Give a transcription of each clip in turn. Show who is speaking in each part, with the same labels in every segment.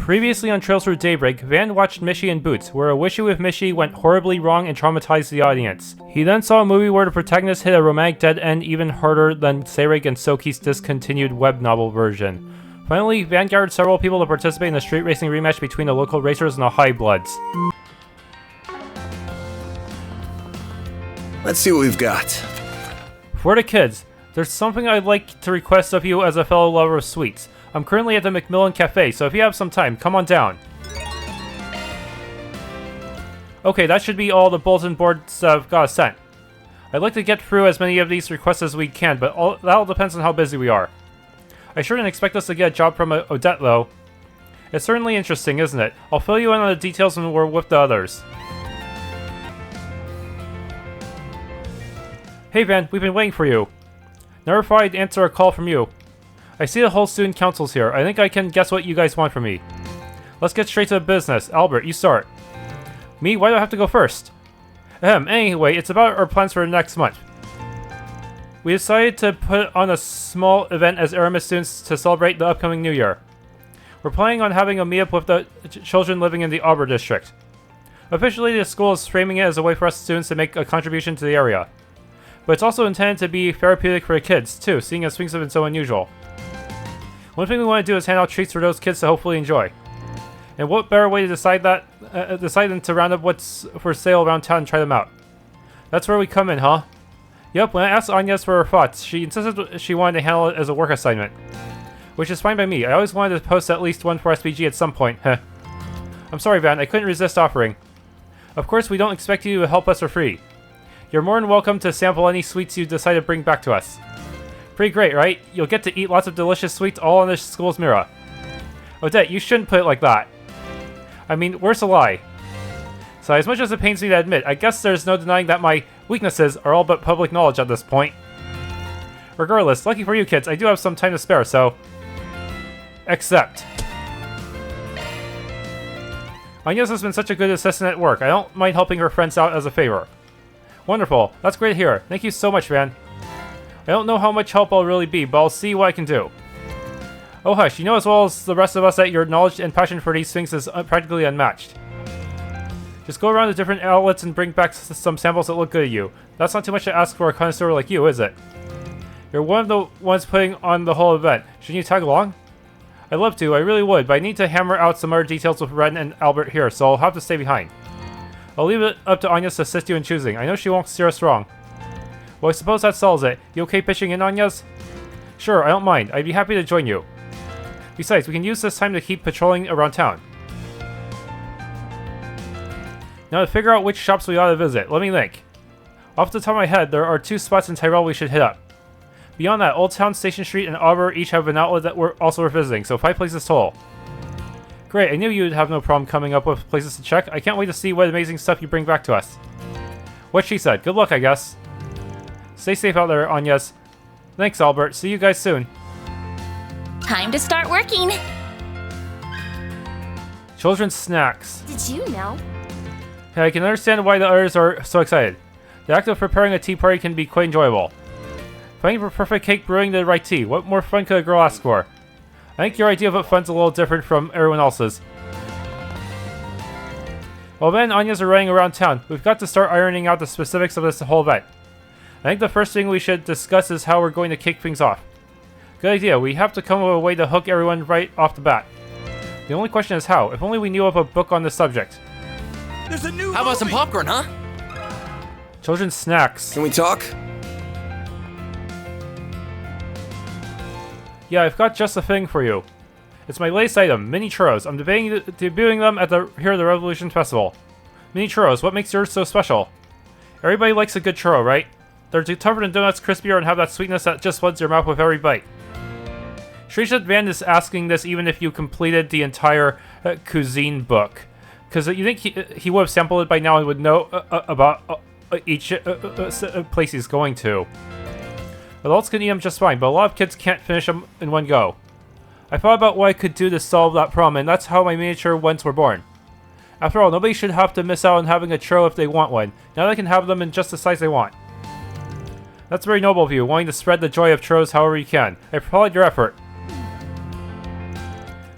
Speaker 1: Previously on Trails Through Daybreak, Van watched Mishi and Boots, where a wishy with Mishi went horribly wrong and traumatized the audience. He then saw a movie where the protagonist hit a romantic dead end even harder than Seireg and Soki's discontinued web novel version. Finally, Van gathered several people to participate in a street racing rematch between the local racers and the High Bloods.
Speaker 2: Let's see what we've got.
Speaker 1: For the kids, there's something I'd like to request of you as a fellow lover of sweets. I'm currently at the Macmillan Cafe, so if you have some time, come on down. Okay, that should be all the bulletin boards I've got sent. I'd like to get through as many of these requests as we can, but that all depends on how busy we are. I sure didn't expect us to get a job from Odette, though. It's certainly interesting, isn't it? I'll fill you in on the details when we're with the others. Hey Van, we've been waiting for you. Never thought I'd answer a call from you. I see the whole student council's here. I think I can guess what you guys want from me. Let's get straight to the business. Albert, you start. Me? Why do I have to go first? Anyway, it's about our plans for next month. We decided to put on a small event as Aramis students to celebrate the upcoming new year. We're planning on having a meetup with the children living in the Auburn district. Officially, the school is framing it as a way for us students to make a contribution to the area. But it's also intended to be therapeutic for the kids, too, seeing as things have been so unusual. One thing we want to do is hand out treats for those kids to hopefully enjoy. And what better way to decide than to round up what's for sale around town and try them out. That's where we come in, huh? Yep, when I asked Agnes for her thoughts, she insisted she wanted to handle it as a work assignment. Which is fine by me. I always wanted to post at least one for SPG at some point, heh. I'm sorry, Van, I couldn't resist offering. Of course, we don't expect you to help us for free. You're more than welcome to sample any sweets you decide to bring back to us. Pretty great, right? You'll get to eat lots of delicious sweets all on the school's mirror. Odette, you shouldn't put it like that. I mean, where's the lie? So as much as it pains me to admit, I guess there's no denying that my weaknesses are all but public knowledge at this point. Regardless, lucky for you kids, I do have some time to spare, so... Accept. Agnes has been such a good assistant at work. I don't mind helping her friends out as a favor. Wonderful. That's great to hear. Thank you so much, Van. I don't know how much help I'll really be, but I'll see what I can do. Oh hush, you know as well as the rest of us that your knowledge and passion for these things is practically unmatched. Just go around to different outlets and bring back some samples that look good at you. That's not too much to ask for a connoisseur like you, is it? You're one of the ones putting on the whole event. Shouldn't you tag along? I'd love to, I really would, but I need to hammer out some other details with Ren and Albert here, so I'll have to stay behind. I'll leave it up to Agnes to assist you in choosing. I know she won't steer us wrong. Well, I suppose that solves it. You okay pitching in, Agnes? Sure, I don't mind. I'd be happy to join you. Besides, we can use this time to keep patrolling around town. Now to figure out which shops we ought to visit, let me think. Off the top of my head, there are 2 spots in Tyrell we should hit up. Beyond that, Old Town, Station Street, and Auburn each have an outlet that we're also visiting, so 5 places total. Great, I knew you'd have no problem coming up with places to check. I can't wait to see what amazing stuff you bring back to us. What she said. Good luck, I guess. Stay safe out there, Agnes. Thanks, Albert. See you guys soon.
Speaker 3: Time to start working.
Speaker 1: Children's snacks.
Speaker 3: Did you know?
Speaker 1: I can understand why the others are so excited. The act of preparing a tea party can be quite enjoyable. Finding the perfect cake, brewing the right tea. What more fun could a girl ask for? I think your idea of fun's a little different from everyone else's. While Ben and Agnes are running around town, we've got to start ironing out the specifics of this whole event. I think the first thing we should discuss is how we're going to kick things off. Good idea, we have to come up with a way to hook everyone right off the bat. The only question is how. If only we knew of a book on the subject.
Speaker 4: There's a new
Speaker 5: How about some popcorn, huh?
Speaker 1: Children's snacks.
Speaker 2: Can we talk?
Speaker 1: Yeah, I've got just the thing for you. It's my latest item, mini churros. I'm debuting them at here at the Revolution Festival. Mini churros, what makes yours so special? Everybody likes a good churro, right? They're tougher than donuts, crispier, and have that sweetness that just floods your mouth with every bite. Strange that Van is asking this even if you completed the entire cuisine book. Because you think he would have sampled it by now and would know about each place he's going to. Adults can eat them just fine, but a lot of kids can't finish them in one go. I thought about what I could do to solve that problem, and that's how my miniature ones were born. After all, nobody should have to miss out on having a churro if they want one. Now they can have them in just the size they want. That's very noble of you, wanting to spread the joy of churros however you can. I applaud your effort.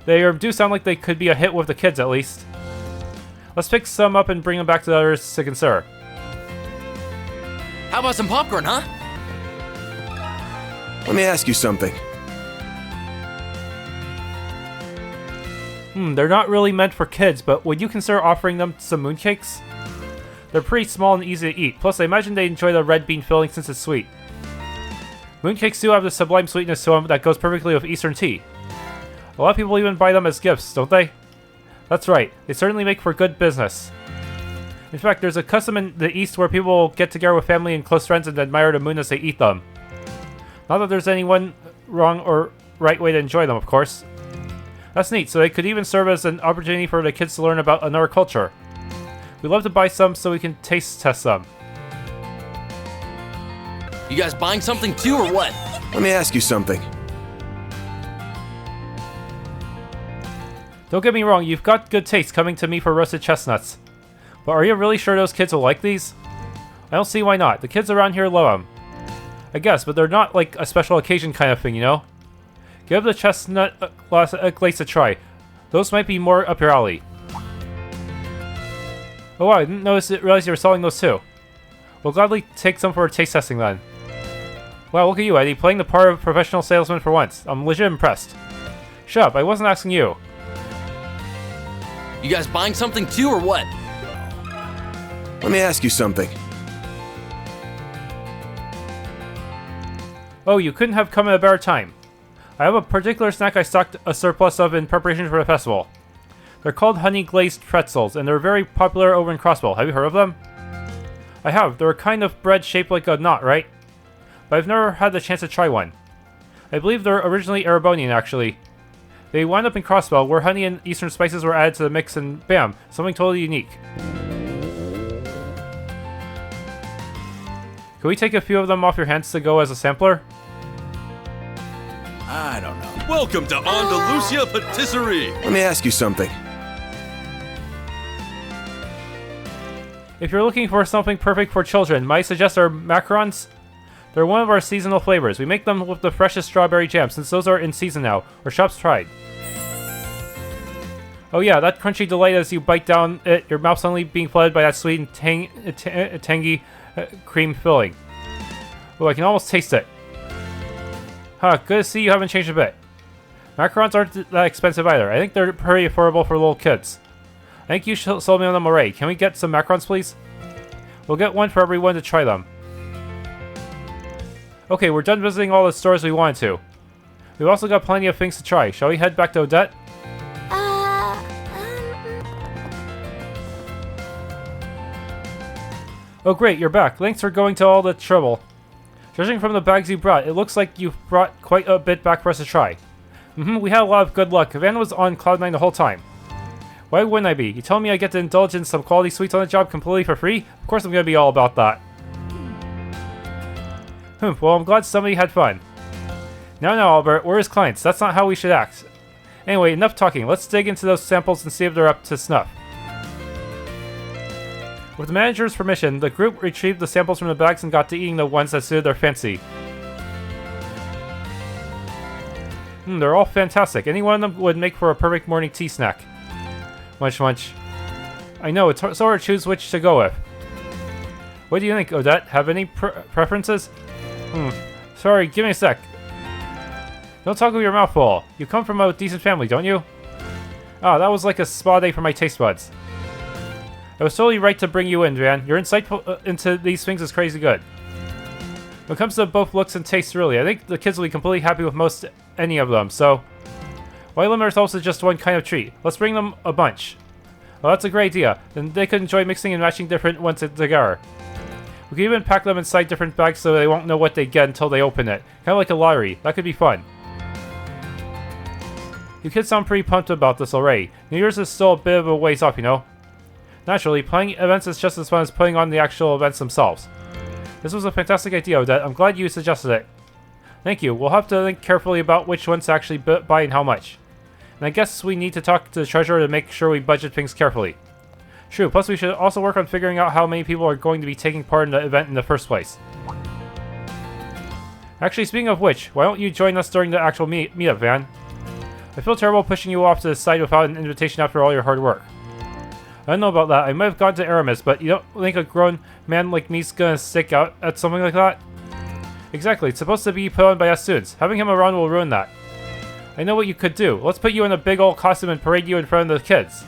Speaker 1: They do sound like they could be a hit with the kids at least. Let's pick some up and bring them back to the others to consider.
Speaker 2: How about some popcorn, huh?
Speaker 4: Let me ask you something.
Speaker 1: They're not really meant for kids, but would you consider offering them some mooncakes? They're pretty small and easy to eat, plus I imagine they enjoy the red bean filling since it's sweet. Mooncakes do have the sublime sweetness to them that goes perfectly with Eastern tea. A lot of people even buy them as gifts, don't they? That's right, they certainly make for good business. In fact, there's a custom in the East where people get together with family and close friends and admire the moon as they eat them. Not that there's any one wrong or right way to enjoy them, of course. That's neat, so they could even serve as an opportunity for the kids to learn about another culture. We'd love to buy some so we can taste test them.
Speaker 2: You guys buying something too, or what?
Speaker 4: Let me ask you something.
Speaker 1: Don't get me wrong, you've got good taste coming to me for roasted chestnuts. But are you really sure those kids will like these? I don't see why not. The kids around here love them. I guess, but they're not like a special occasion kind of thing, you know? Give the chestnut glaze a try. Those might be more up your alley. Oh wow, I didn't realize you were selling those too. We'll gladly take some for taste testing then. Wow, look at you, Eddie, playing the part of a professional salesman for once. I'm legit impressed. Shut up, I wasn't asking you.
Speaker 2: You guys buying something too, or what?
Speaker 4: Let me ask you something.
Speaker 1: Oh, you couldn't have come at a better time. I have a particular snack I stocked a surplus of in preparation for the festival. They're called honey glazed pretzels, and they're very popular over in Crossbow. Have you heard of them? I have. They're a kind of bread shaped like a knot, right? But I've never had the chance to try one. I believe they're originally Erebonian, actually. They wound up in Crossbow, where honey and eastern spices were added to the mix, and bam, something totally unique. Can we take a few of them off your hands to go as a sampler?
Speaker 5: I don't know. Welcome to Andalusia Patisserie.
Speaker 4: Let me ask you something.
Speaker 1: If you're looking for something perfect for children, might I suggest our macarons? They're one of our seasonal flavors. We make them with the freshest strawberry jam, since those are in season now, or shops tried. Oh yeah, that crunchy delight as you bite down it, your mouth suddenly being flooded by that sweet and tangy cream filling. Oh, I can almost taste it. Huh, good to see you haven't changed a bit. Macarons aren't that expensive either. I think they're pretty affordable for little kids. I think you sold me on them already. Can we get some macarons, please? We'll get one for everyone to try them. Okay, we're done visiting all the stores we wanted to. We've also got plenty of things to try. Shall we head back to Odette? Oh great, you're back. Thanks for going to all the trouble. Judging from the bags you brought, it looks like you've brought quite a bit back for us to try. We had a lot of good luck. Van was on Cloud 9 the whole time. Why wouldn't I be? You told me I get to indulge in some quality sweets on the job completely for free? Of course I'm gonna be all about that. Well, I'm glad somebody had fun. Now, Albert, we're his clients. That's not how we should act. Anyway, enough talking. Let's dig into those samples and see if they're up to snuff. With the manager's permission, the group retrieved the samples from the bags and got to eating the ones that suited their fancy. They're all fantastic. Any one of them would make for a perfect morning tea snack. Munch munch. I know, it's so hard to choose which to go with. What do you think, Odette? Have any preferences? Sorry, give me a sec. Don't talk with your mouth full. You come from a decent family, don't you? Ah, that was like a spa day for my taste buds. I was totally right to bring you in, Van. Your insight into these things is crazy good. When it comes to both looks and taste, really, I think the kids will be completely happy with any of them, so... why limit ourselves to just one kind of treat? Let's bring them a bunch. Well, that's a great idea. Then they could enjoy mixing and matching different ones together. We could even pack them inside different bags so they won't know what they get until they open it. Kind of like a lottery. That could be fun. You kids sound pretty pumped about this already. New Year's is still a bit of a ways off, you know? Naturally, playing events is just as fun as putting on the actual events themselves. This was a fantastic idea, Odette. I'm glad you suggested it. Thank you. We'll have to think carefully about which ones to actually buy and how much. And I guess we need to talk to the treasurer to make sure we budget things carefully. True, plus we should also work on figuring out how many people are going to be taking part in the event in the first place. Actually, speaking of which, why don't you join us during the actual meetup, Van? I feel terrible pushing you off to the side without an invitation after all your hard work. I don't know about that. I might have gone to Aramis, but you don't think a grown man like me's gonna stick out at something like that? Exactly. It's supposed to be put on by us students. Having him around will ruin that. I know what you could do. Let's put you in a big old costume and parade you in front of the kids.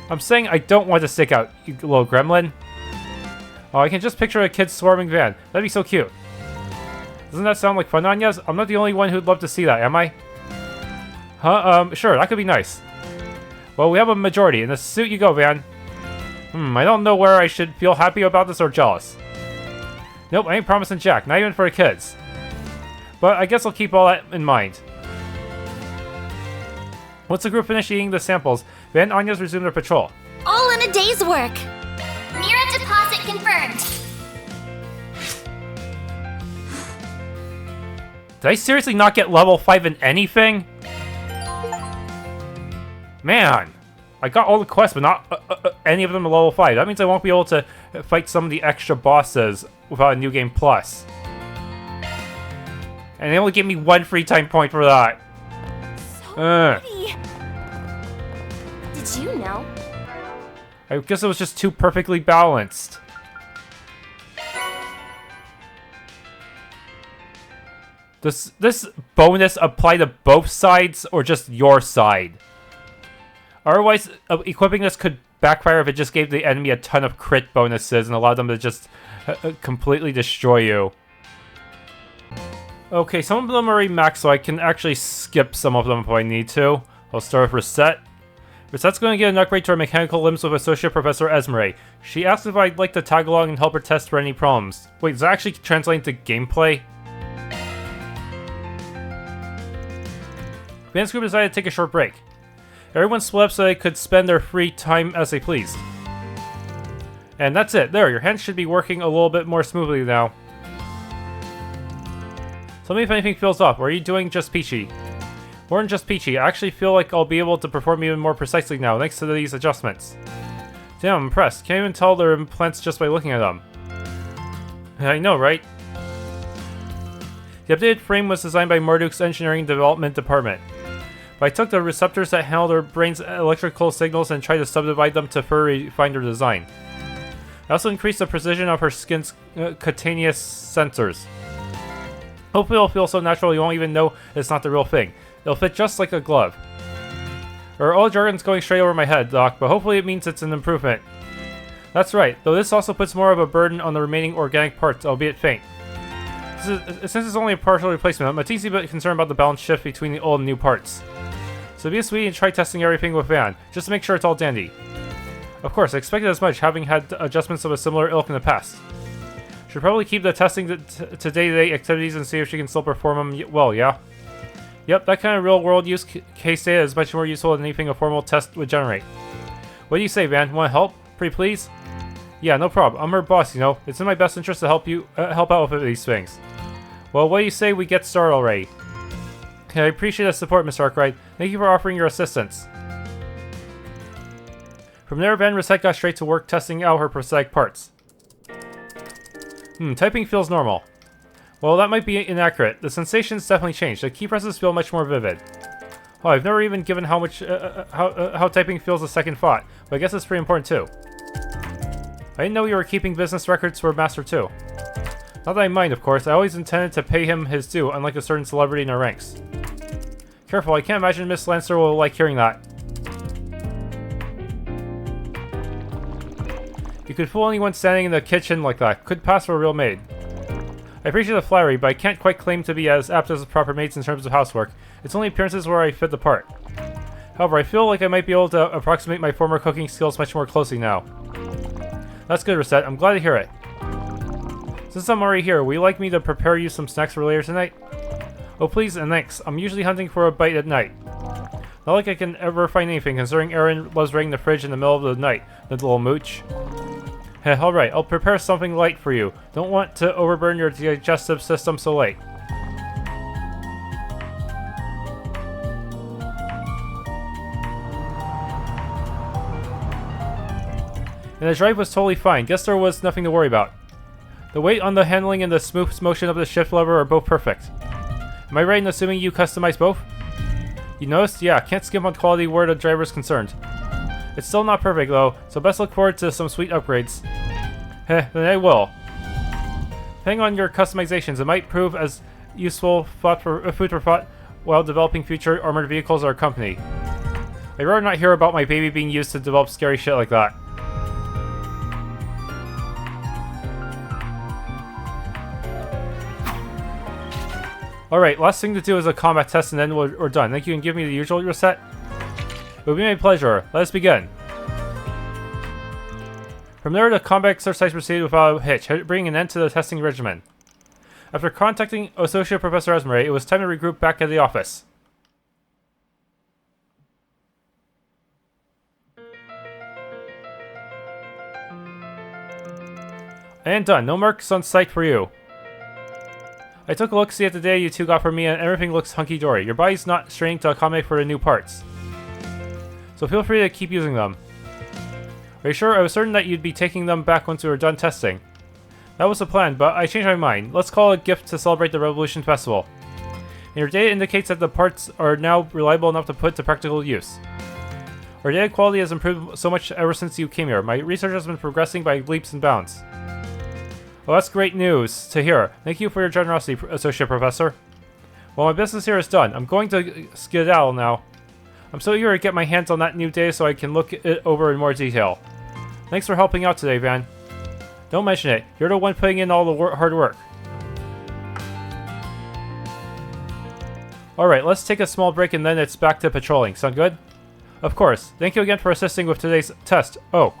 Speaker 1: I'm saying I don't want to stick out, you little gremlin. Oh, I can just picture a kid swarming van. That'd be so cute. Doesn't that sound like fun, Agnes? I'm not the only one who'd love to see that, am I? Huh? Sure, that could be nice. Well, we have a majority. In the suit you go, Van. I don't know where I should feel happy about this or jealous. Nope, I ain't promising Jack. Not even for the kids. But I guess I'll keep all that in mind. Once the group finished eating the samples, Van and Agnes resumed their patrol.
Speaker 3: All in a day's work.
Speaker 6: Mira deposit confirmed.
Speaker 1: Did I seriously not get level 5 in anything? Man, I got all the quests, but not any of them are level 5. That means I won't be able to fight some of the extra bosses without a New Game Plus. And they only gave me 1 free time point for that.
Speaker 3: So pretty. Did you know?
Speaker 1: I guess it was just too perfectly balanced. Does this bonus apply to both sides or just your side? Otherwise, equipping this could backfire if it just gave the enemy a ton of crit bonuses and allowed them to just completely destroy you. Okay, some of them are already maxed, so I can actually skip some of them if I need to. I'll start with Reset. Reset's going to get an upgrade to her mechanical limbs with Associate Professor Esmeralda. She asked if I'd like to tag along and help her test for any problems. Wait, does that actually translate to gameplay? Van's group decided to take a short break. Everyone split up so they could spend their free time as they pleased. And that's it. There, your hands should be working a little bit more smoothly now. Tell me if anything feels off, or are you doing just peachy? More than just peachy, I actually feel like I'll be able to perform even more precisely now, thanks to these adjustments. Damn, I'm impressed. Can't even tell they're implants just by looking at them. I know, right? The updated frame was designed by Marduk's Engineering Development Department. But I took the receptors that handled her brain's electrical signals and tried to subdivide them to further refine their design. I also increased the precision of her skin's cutaneous sensors. Hopefully it'll feel so natural you won't even know it's not the real thing. It'll fit just like a glove. All jargon's going straight over my head, Doc, but hopefully it means it's an improvement. That's right, though this also puts more of a burden on the remaining organic parts, albeit faint. Since it's only a partial replacement, I'm a teensy bit concerned about the balance shift between the old and new parts. So be a sweetie and try testing everything with Van, just to make sure it's all dandy. Of course, I expected as much, having had adjustments of a similar ilk in the past. Should probably keep the testing to day-to-day activities and see if she can still perform them well, yeah? Yep, that kind of real-world use case data is much more useful than anything a formal test would generate. What do you say, Van? Want to help? Pretty please? Yeah, no problem. I'm her boss, you know. It's in my best interest to help you help out with these things. Well, what do you say we get started already? I appreciate the support, Mr. Arkride. Thank you for offering your assistance. From there, Van Reset got straight to work testing out her prosthetic parts. Typing feels normal. Well, that might be inaccurate. The sensations definitely changed. The key presses feel much more vivid. Oh, I've never even given how typing feels a second thought, but I guess it's pretty important too. I didn't know you were keeping business records for Master 2. Not that I mind, of course. I always intended to pay him his due, unlike a certain celebrity in our ranks. Careful, I can't imagine Miss Lancer will like hearing that. You could fool anyone standing in the kitchen like that. Could pass for a real maid. I appreciate the flattery, but I can't quite claim to be as apt as proper maids in terms of housework. It's only appearances where I fit the part. However, I feel like I might be able to approximate my former cooking skills much more closely now. That's good, Reset. I'm glad to hear it. Since I'm already here, would you like me to prepare you some snacks for later tonight? Oh please and thanks. I'm usually hunting for a bite at night. Not like I can ever find anything, considering Aaron loves raiding the fridge in the middle of the night, that little mooch. Heh, alright, I'll prepare something light for you. Don't want to overburden your digestive system so late. And the drive was totally fine. Guess there was nothing to worry about. The weight on the handling and the smooth motion of the shift lever are both perfect. Am I right in assuming you customized both? You noticed? Yeah, can't skimp on quality where the driver is concerned. It's still not perfect though, so best look forward to some sweet upgrades. Heh, then I will. Depending on your customizations, it might prove as useful food for thought while developing future armored vehicles or company. I'd rather not hear about my baby being used to develop scary shit like that. Alright, last thing to do is a combat test and then we're done. Think you can give me the usual reset? It would be my pleasure. Let us begin. From there, the combat exercise proceeded without a hitch, bringing an end to the testing regimen. After contacting Associate Professor Esmeralda, it was time to regroup back at the office. And done. No marks on sight for you. I took a look-see at the data you two got from me and everything looks hunky-dory. Your body's not straining to accommodate for the new parts. So feel free to keep using them. Are you sure? I was certain that you'd be taking them back once we were done testing. That was the plan, but I changed my mind. Let's call it a gift to celebrate the Revolution Festival. And your data indicates that the parts are now reliable enough to put to practical use. Our data quality has improved so much ever since you came here. My research has been progressing by leaps and bounds. Well, that's great news to hear. Thank you for your generosity, Associate Professor. Well, my business here is done. I'm going to skedaddle now. I'm so eager to get my hands on that new data so I can look it over in more detail. Thanks for helping out today, Van. Don't mention it. You're the one putting in all the hard work. Alright, let's take a small break and then it's back to patrolling. Sound good? Of course. Thank you again for assisting with today's test. Oh.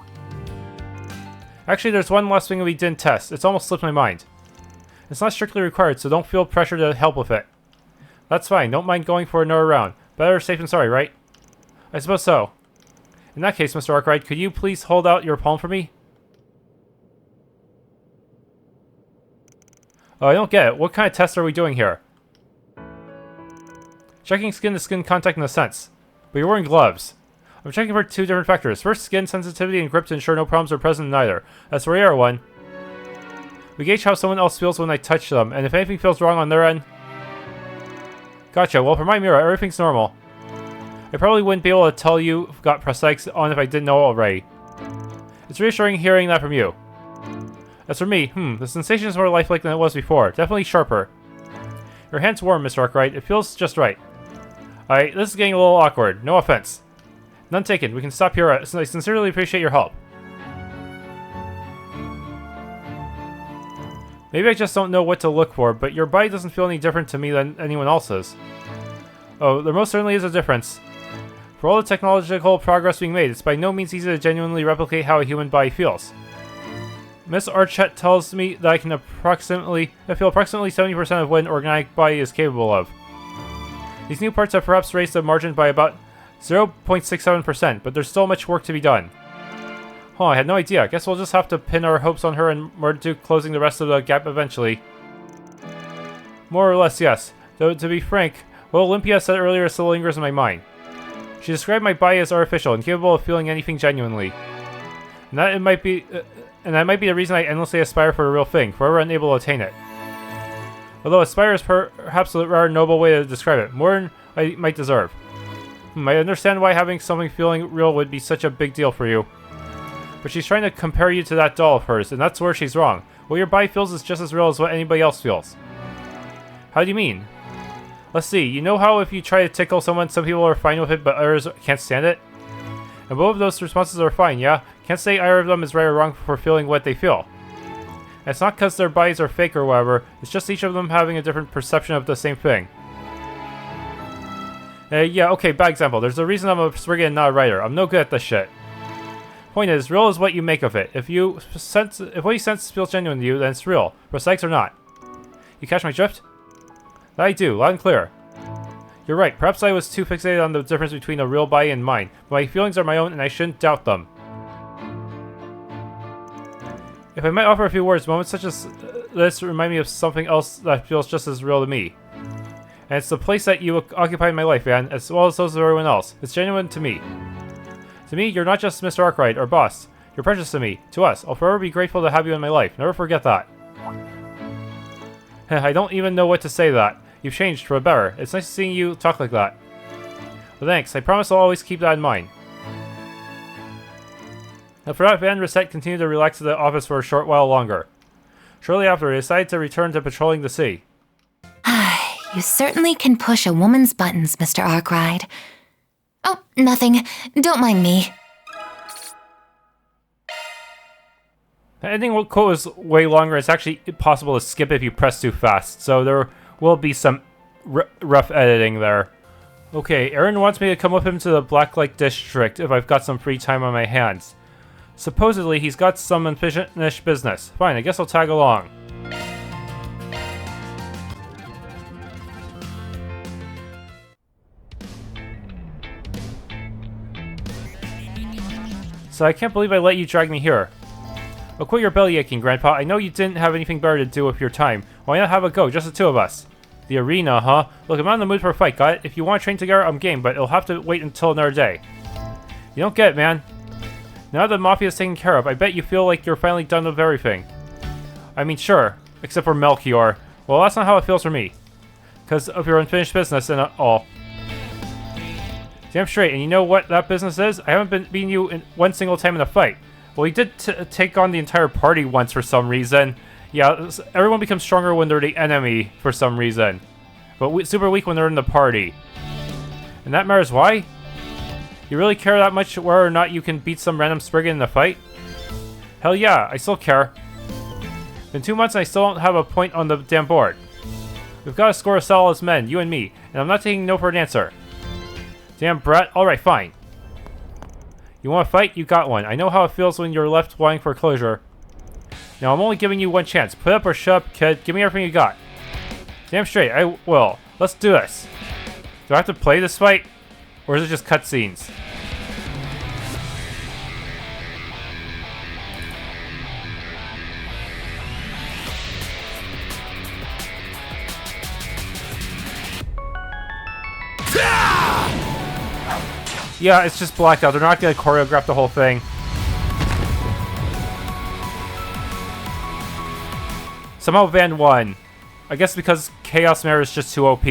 Speaker 1: Actually, there's one last thing we didn't test. It's almost slipped my mind. It's not strictly required, so don't feel pressure to help with it. That's fine. Don't mind going for another round. Better safe than sorry, right? I suppose so. In that case, Mr. Arkride, could you please hold out your palm for me? Oh, I don't get it. What kind of test are we doing here? Checking skin-to-skin contact in a sense. But you're wearing gloves. I'm checking for two different factors. First, skin sensitivity and grip to ensure no problems are present in either. That's the rare one. We gauge how someone else feels when I touch them, and if anything feels wrong on their end... Gotcha. Well, for my mirror, everything's normal. I probably wouldn't be able to tell you've got prosthetics on if I didn't know already. It's reassuring hearing that from you. As for me, the sensation is more lifelike than it was before. Definitely sharper. Your hand's warm, Mr. Arkride. It feels just right. Alright, this is getting a little awkward. No offense. None taken. We can stop here. I sincerely appreciate your help. Maybe I just don't know what to look for, but your body doesn't feel any different to me than anyone else's. Oh, there most certainly is a difference. For all the technological progress being made, it's by no means easy to genuinely replicate how a human body feels. Miss Archett tells me that I feel approximately 70% of what an organic body is capable of. These new parts have perhaps raised the margin by about 0.67%, but there's still much work to be done. Huh, I had no idea. Guess we'll just have to pin our hopes on her and more to closing the rest of the gap eventually. More or less, yes. Though, to be frank, what Olympia said earlier still lingers in my mind. She described my body as artificial, incapable of feeling anything genuinely. And that might be the reason I endlessly aspire for a real thing, forever unable to attain it. Although aspire is perhaps a rather noble way to describe it, more than I might deserve. I understand why having something feeling real would be such a big deal for you. But she's trying to compare you to that doll of hers, and that's where she's wrong. What your body feels is just as real as what anybody else feels. How do you mean? Let's see, you know how if you try to tickle someone, some people are fine with it, but others can't stand it? And both of those responses are fine, yeah? Can't say either of them is right or wrong for feeling what they feel. And it's not because their bodies are fake or whatever, it's just each of them having a different perception of the same thing. Yeah, okay, bad example. There's a reason I'm a spriggan and not a writer. I'm no good at this shit. Point is, real is what you make of it. If what you sense feels genuine to you, then it's real. Prosthetics or not. You catch my drift? That I do, loud and clear. You're right, perhaps I was too fixated on the difference between a real body and mine, but my feelings are my own and I shouldn't doubt them. If I might offer a few words, moments such as this remind me of something else that feels just as real to me. And it's the place that you occupy in my life, Van, as well as those of everyone else. It's genuine to me. To me, you're not just Mr. Arkride, or boss. You're precious to me, to us. I'll forever be grateful to have you in my life. Never forget that. I don't even know what to say to that. You've changed for the better. It's nice seeing you talk like that. But thanks, I promise I'll always keep that in mind. Now for that, Van Reset continued to relax at the office for a short while longer. Shortly after, he decided to return to patrolling the sea.
Speaker 7: You certainly can push a woman's buttons, Mr. Arkride. Oh, nothing. Don't mind me.
Speaker 1: The ending quote was way longer. It's actually possible to skip if you press too fast, so there will be some rough editing there. Okay, Aaron wants me to come with him to the Blacklight District if I've got some free time on my hands. Supposedly, he's got some unfinished business. Fine, I guess I'll tag along. So I can't believe I let you drag me here. Oh, quit your belly aching, Grandpa. I know you didn't have anything better to do with your time. Why not have a go, just the two of us? The arena, huh? Look, I'm not in the mood for a fight, got it? If you want to train together, I'm game, but it'll have to wait until another day. You don't get it, man. Now that the mafia is taken care of, I bet you feel like you're finally done with everything. I mean, sure. Except for Melchior. Well, that's not how it feels for me. Because of your unfinished business and all. Damn straight, and you know what that business is? I haven't been beating you in one single time in a fight. Well, he did take on the entire party once for some reason. Yeah, everyone becomes stronger when they're the enemy for some reason. But super weak when they're in the party. And that matters why? You really care that much whether or not you can beat some random spriggan in a fight? Hell yeah, I still care. Been 2 months and I still don't have a point on the damn board. We've got to score a solid as men, you and me, and I'm not taking no for an answer. Damn brat, alright, fine. You want to fight? You got one. I know how it feels when you're left wanting for closure. Now I'm only giving you one chance. Put up or shut up, kid. Give me everything you got. Damn straight, I will. Let's do this. Do I have to play this fight? Or is it just cutscenes? Yeah, it's just blacked out. They're not going to choreograph the whole thing. Somehow Van won. I guess because Chaos Mare is just too OP.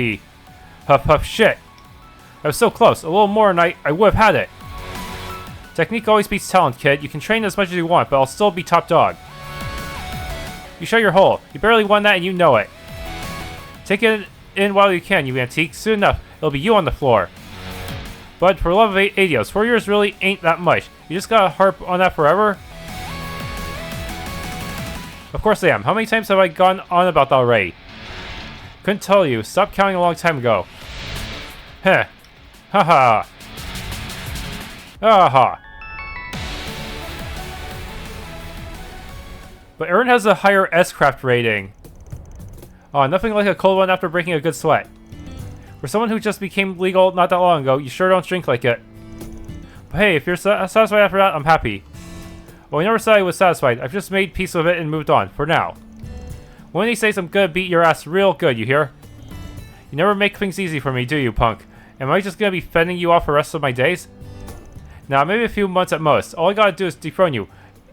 Speaker 1: Huff huff shit. I was so close. A little more and I would have had it. Technique always beats talent, kid. You can train as much as you want, but I'll still be top dog. You shut your hole. You barely won that and you know it. Take it in while you can, you antique. Soon enough, it'll be you on the floor. But for love of Adios, 4 years really ain't that much. You just gotta harp on that forever? Of course I am. How many times have I gone on about that already? Couldn't tell you. Stopped counting a long time ago. Heh. Haha. Aha. But Aaron has a higher S-Craft rating. Oh, nothing like a cold one after breaking a good sweat. For someone who just became legal not that long ago, you sure don't drink like it. But hey, if you're satisfied after that, I'm happy. Well, I never said I was satisfied. I've just made peace with it and moved on, for now. When he says I'm gonna beat your ass real good, you hear? You never make things easy for me, do you, punk? Am I just gonna be fending you off for the rest of my days? Nah, maybe a few months at most. All I gotta do is dethrone you.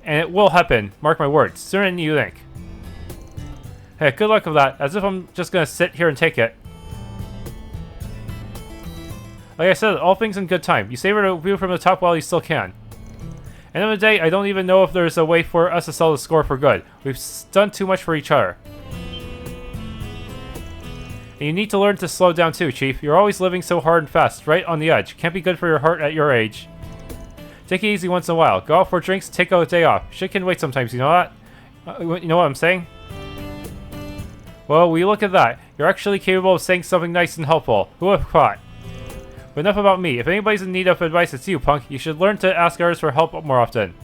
Speaker 1: And it will happen, mark my words, sooner than you think. Hey, good luck with that, as if I'm just gonna sit here and take it. Like I said, all things in good time. You savor the view from the top while you still can. End of the day, I don't even know if there's a way for us to sell the score for good. We've done too much for each other. And you need to learn to slow down too, Chief. You're always living so hard and fast, right on the edge. Can't be good for your heart at your age. Take it easy once in a while. Go out for drinks, take a day off. Shit can wait sometimes, you know that? You know what I'm saying? Well, we look at that. You're actually capable of saying something nice and helpful. Who would have thought? But enough about me. If anybody's in need of advice, it's you, punk. You should learn to ask others for help more often.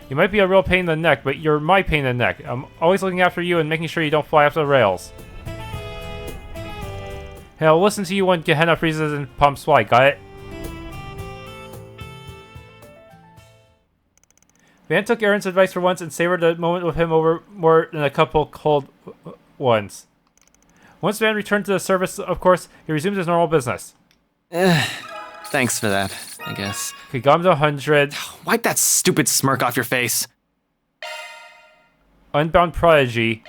Speaker 1: You might be a real pain in the neck, but you're my pain in the neck. I'm always looking after you and making sure you don't fly off the rails. Hey, I'll listen to you when Gehenna freezes and pumps fly, got it? Van took Aaron's advice for once and savored the moment with him over more than a couple cold ones. Once Van returned to the service, of course, he resumed his normal business.
Speaker 8: Thanks for that, I guess.
Speaker 1: Okay, got him to 100.
Speaker 8: Wipe that stupid smirk off your face.
Speaker 1: Unbound Prodigy.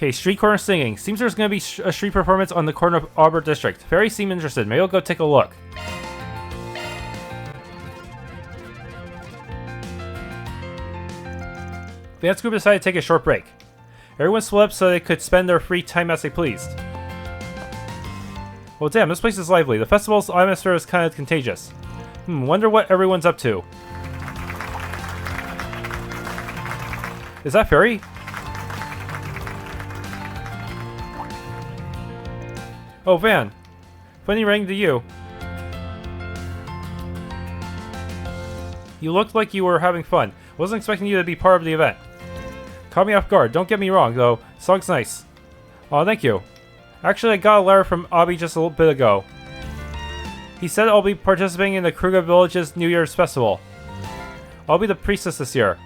Speaker 1: Okay, street corner singing. Seems there's gonna be a street performance on the corner of Arbor District. Fairy seem interested. Maybe I'll go take a look. The dance group decided to take a short break. Everyone split up so they could spend their free time as they pleased. Well, damn, this place is lively. The festival's atmosphere is kind of contagious. Wonder what everyone's up to. Is that Fairy? Oh, Van. Funny ring to you. You looked like you were having fun. Wasn't expecting you to be part of the event. Caught me off guard. Don't get me wrong, though. Song's nice. Oh, thank you. Actually, I got a letter from Abi just a little bit ago. He said I'll be participating in the Kruger Village's New Year's Festival. I'll be the priestess this year.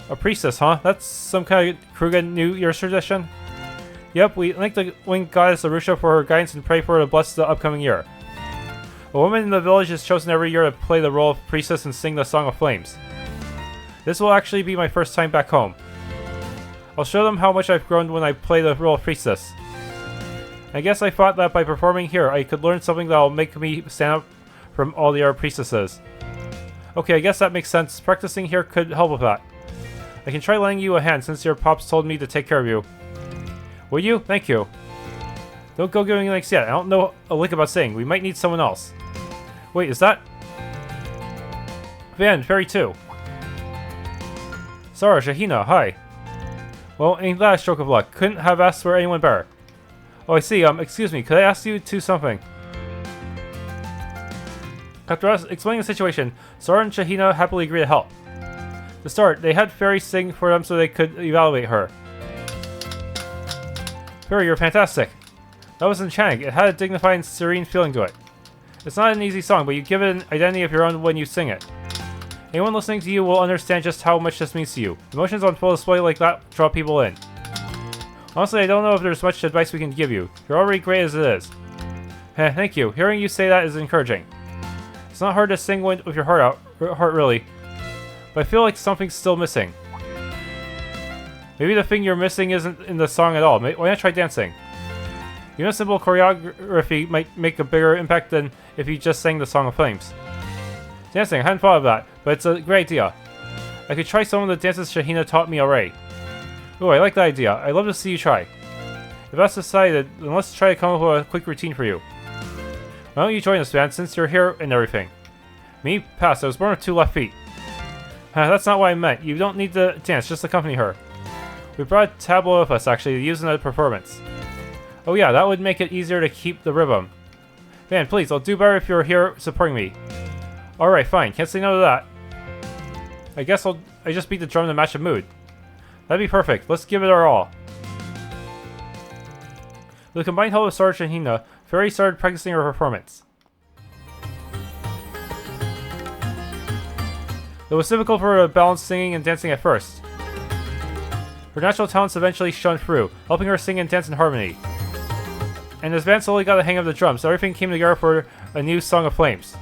Speaker 1: A priestess, huh? That's some kind of Kruger New Year's tradition? Yep, we thank the winged goddess Arusha for her guidance and pray for her to bless the upcoming year. A woman in the village is chosen every year to play the role of priestess and sing the Song of Flames. This will actually be my first time back home. I'll show them how much I've grown when I play the role of priestess. I guess I thought that by performing here, I could learn something that'll make me stand out from all the other priestesses. Okay, I guess that makes sense. Practicing here could help with that. I can try lending you a hand since your pops told me to take care of you. Will you? Thank you. Don't go giving thanks yet. I don't know a lick about singing. We might need someone else. Wait, is that... Van, Fairy 2. Sarah, Shahina, hi. Well, ain't that a stroke of luck? Couldn't have asked for anyone better. Oh, I see. Excuse me. Could I ask you to something? After us explaining the situation, Sarah and Shahina happily agreed to help. To start, they had Fairy sing for them so they could evaluate her. Fairy, you're fantastic. That was enchanting. It had a dignified and serene feeling to it. It's not an easy song, but you give it an identity of your own when you sing it. Anyone listening to you will understand just how much this means to you. Emotions on full display like that draw people in. Honestly, I don't know if there's much advice we can give you. You're already great as it is. Thank you. Hearing you say that is encouraging. It's not hard to sing with your heart really. But I feel like something's still missing. Maybe the thing you're missing isn't in the song at all. Why not try dancing? You know, simple choreography might make a bigger impact than if you just sang the Song of Flames. Dancing, I hadn't thought of that, but it's a great idea. I could try some of the dances Shahina taught me already. Ooh, I like that idea. I'd love to see you try. If that's decided, then let's try to come up with a quick routine for you. Why don't you join us, man, since you're here and everything? Me? Pass. I was born with 2 left feet. That's not what I meant. You don't need to dance, just accompany her. We brought a tableau with us, actually, to use in the performance. Oh yeah, that would make it easier to keep the rhythm. Man, please, I'll do better if you're here supporting me. Alright, fine. Can't say no to that. I guess I just beat the drum to match the mood. That'd be perfect. Let's give it our all. With the combined help of Sarge and Hina, Fairy started practicing her performance. It was difficult for her to balance singing and dancing at first. Her natural talents eventually shone through, helping her sing and dance in harmony. And as Van slowly got the hang of the drums, everything came together for a new Song of Flames.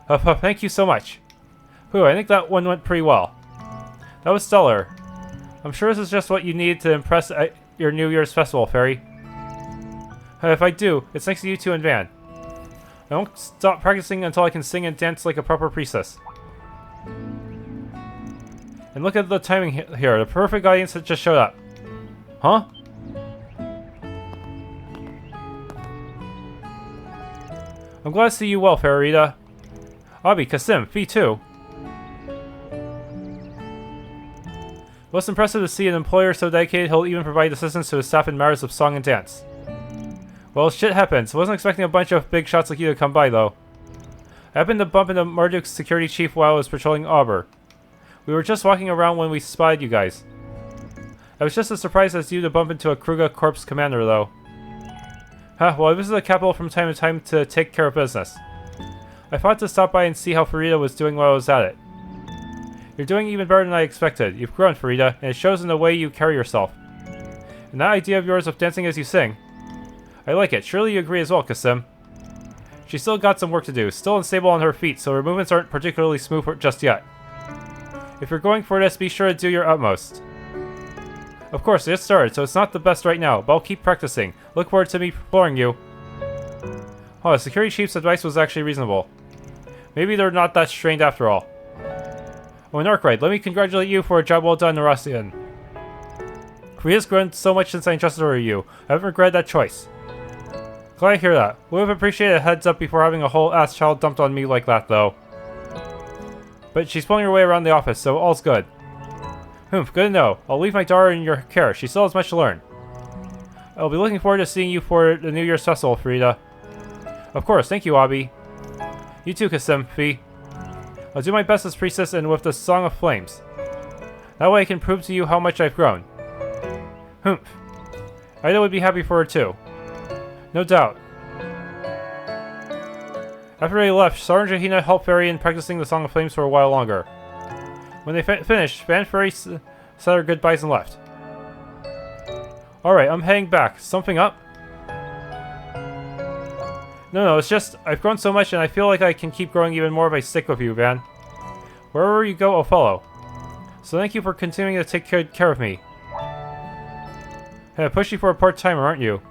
Speaker 1: Thank you so much. Whew, I think that one went pretty well. That was stellar. I'm sure this is just what you need to impress at your New Year's festival, Fairy. If I do, it's thanks to you two and Van. I won't stop practicing until I can sing and dance like a proper priestess. And look at the timing here. The perfect audience that just showed up. Huh? I'm glad to see you well, Farida. Abi, Kasim, Fee too. Most impressive to see an employer so dedicated he'll even provide assistance to his staff in matters of song and dance. Well, shit happens. I wasn't expecting a bunch of big shots like you to come by, though. I happened to bump into Marduk's security chief while I was patrolling Auber. We were just walking around when we spotted you guys. I was just as surprised as you to bump into a Kruger Corps commander, though. Well, I visited the capital from time to time to take care of business. I thought to stop by and see how Farida was doing while I was at it. You're doing even better than I expected. You've grown, Farida, and it shows in the way you carry yourself. And that idea of yours of dancing as you sing. I like it. Surely you agree as well, Kasim. She's still got some work to do, still unstable on her feet, so her movements aren't particularly smooth just yet. If you're going for this, be sure to do your utmost. Of course, it started, so it's not the best right now, but I'll keep practicing. Look forward to me exploring you. Oh, the security chief's advice was actually reasonable. Maybe they're not that strained after all. Oh, and Arkride, let me congratulate you for a job well done, Oracion. Korea's grown so much since I entrusted her to you. I haven't regretted that choice. Glad to hear that. Would have appreciated a heads up before having a whole ass child dumped on me like that, though. But she's pulling her way around the office, so all's good. Good to know. I'll leave my daughter in your care. She still has much to learn. I'll be looking forward to seeing you for the New Year's festival, Frida. Of course, thank you, Abi. You too, Kasimfi. I'll do my best as priestess and with the Song of Flames. That way I can prove to you how much I've grown. Ida would be happy for her too. No doubt. After they left, Sar and Jahina helped Fairy in practicing the Song of Flames for a while longer. When they finished, Fan Fairy said her goodbyes and left. Alright, I'm heading back. Something up? No, it's just, I've grown so much and I feel like I can keep growing even more if I stick with you, Van. Wherever you go, I'll follow. So thank you for continuing to take good care of me. Hey, I pushed you for a part-timer, aren't you?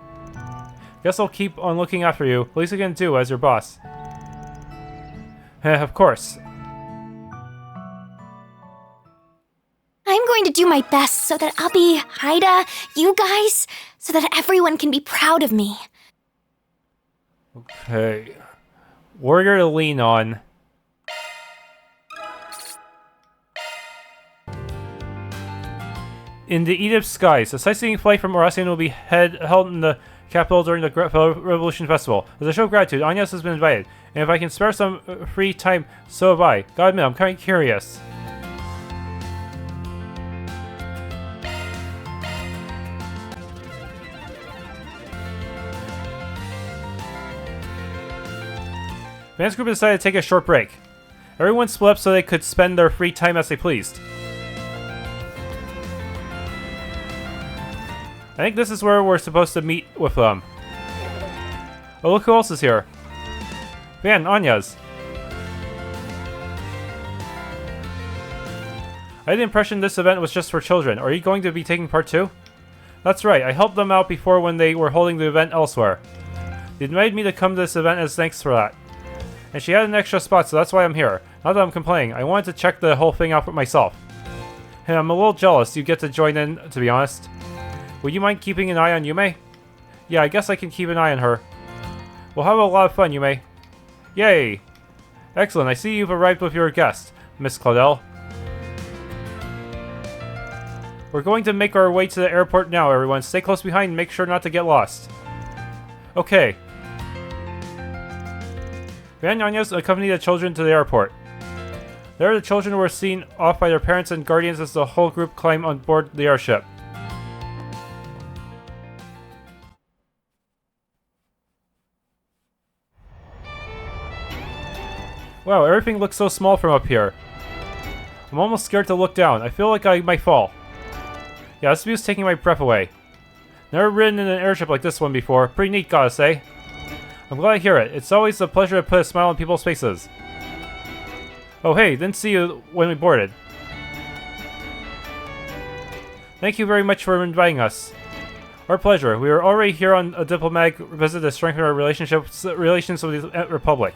Speaker 1: Guess I'll keep on looking after you. Least I can do as your boss. Of course.
Speaker 3: I'm going to do my best so that Abi, Haida, you guys, so that everyone can be proud of me.
Speaker 1: Okay. Warrior to lean on. In the Edith Skies, a sightseeing flight from Oracion will be held in the capital during the Revolution Festival. As a show of gratitude, Agnes has been invited, and if I can spare some free time, so have I. Gotta admit, I'm kind of curious. Van's group decided to take a short break. Everyone split up so they could spend their free time as they pleased. I think this is where we're supposed to meet with them. Oh, look who else is here. Van, Agnes. I had the impression this event was just for children. Are you going to be taking part too? That's right, I helped them out before when they were holding the event elsewhere. They invited me to come to this event as thanks for that. And she had an extra spot, so that's why I'm here. Not that I'm complaining, I wanted to check the whole thing out for myself. And I'm a little jealous you get to join in, to be honest. Would you mind keeping an eye on Yume? Yeah, I guess I can keep an eye on her. We'll have a lot of fun, Yume. Yay! Excellent, I see you've arrived with your guest, Miss Claudel. We're going to make our way to the airport now, everyone. Stay close behind and make sure not to get lost. Okay. Van and Agnes accompany the children to the airport. There, the children were seen off by their parents and guardians as the whole group climbed on board the airship. Wow, everything looks so small from up here. I'm almost scared to look down. I feel like I might fall. Yeah, this view's taking my breath away. Never ridden in an airship like this one before. Pretty neat, gotta say. I'm glad to hear it. It's always a pleasure to put a smile on people's faces. Oh hey, didn't see you when we boarded. Thank you very much for inviting us. Our pleasure. We were already here on a diplomatic visit to strengthen our relations with the Republic.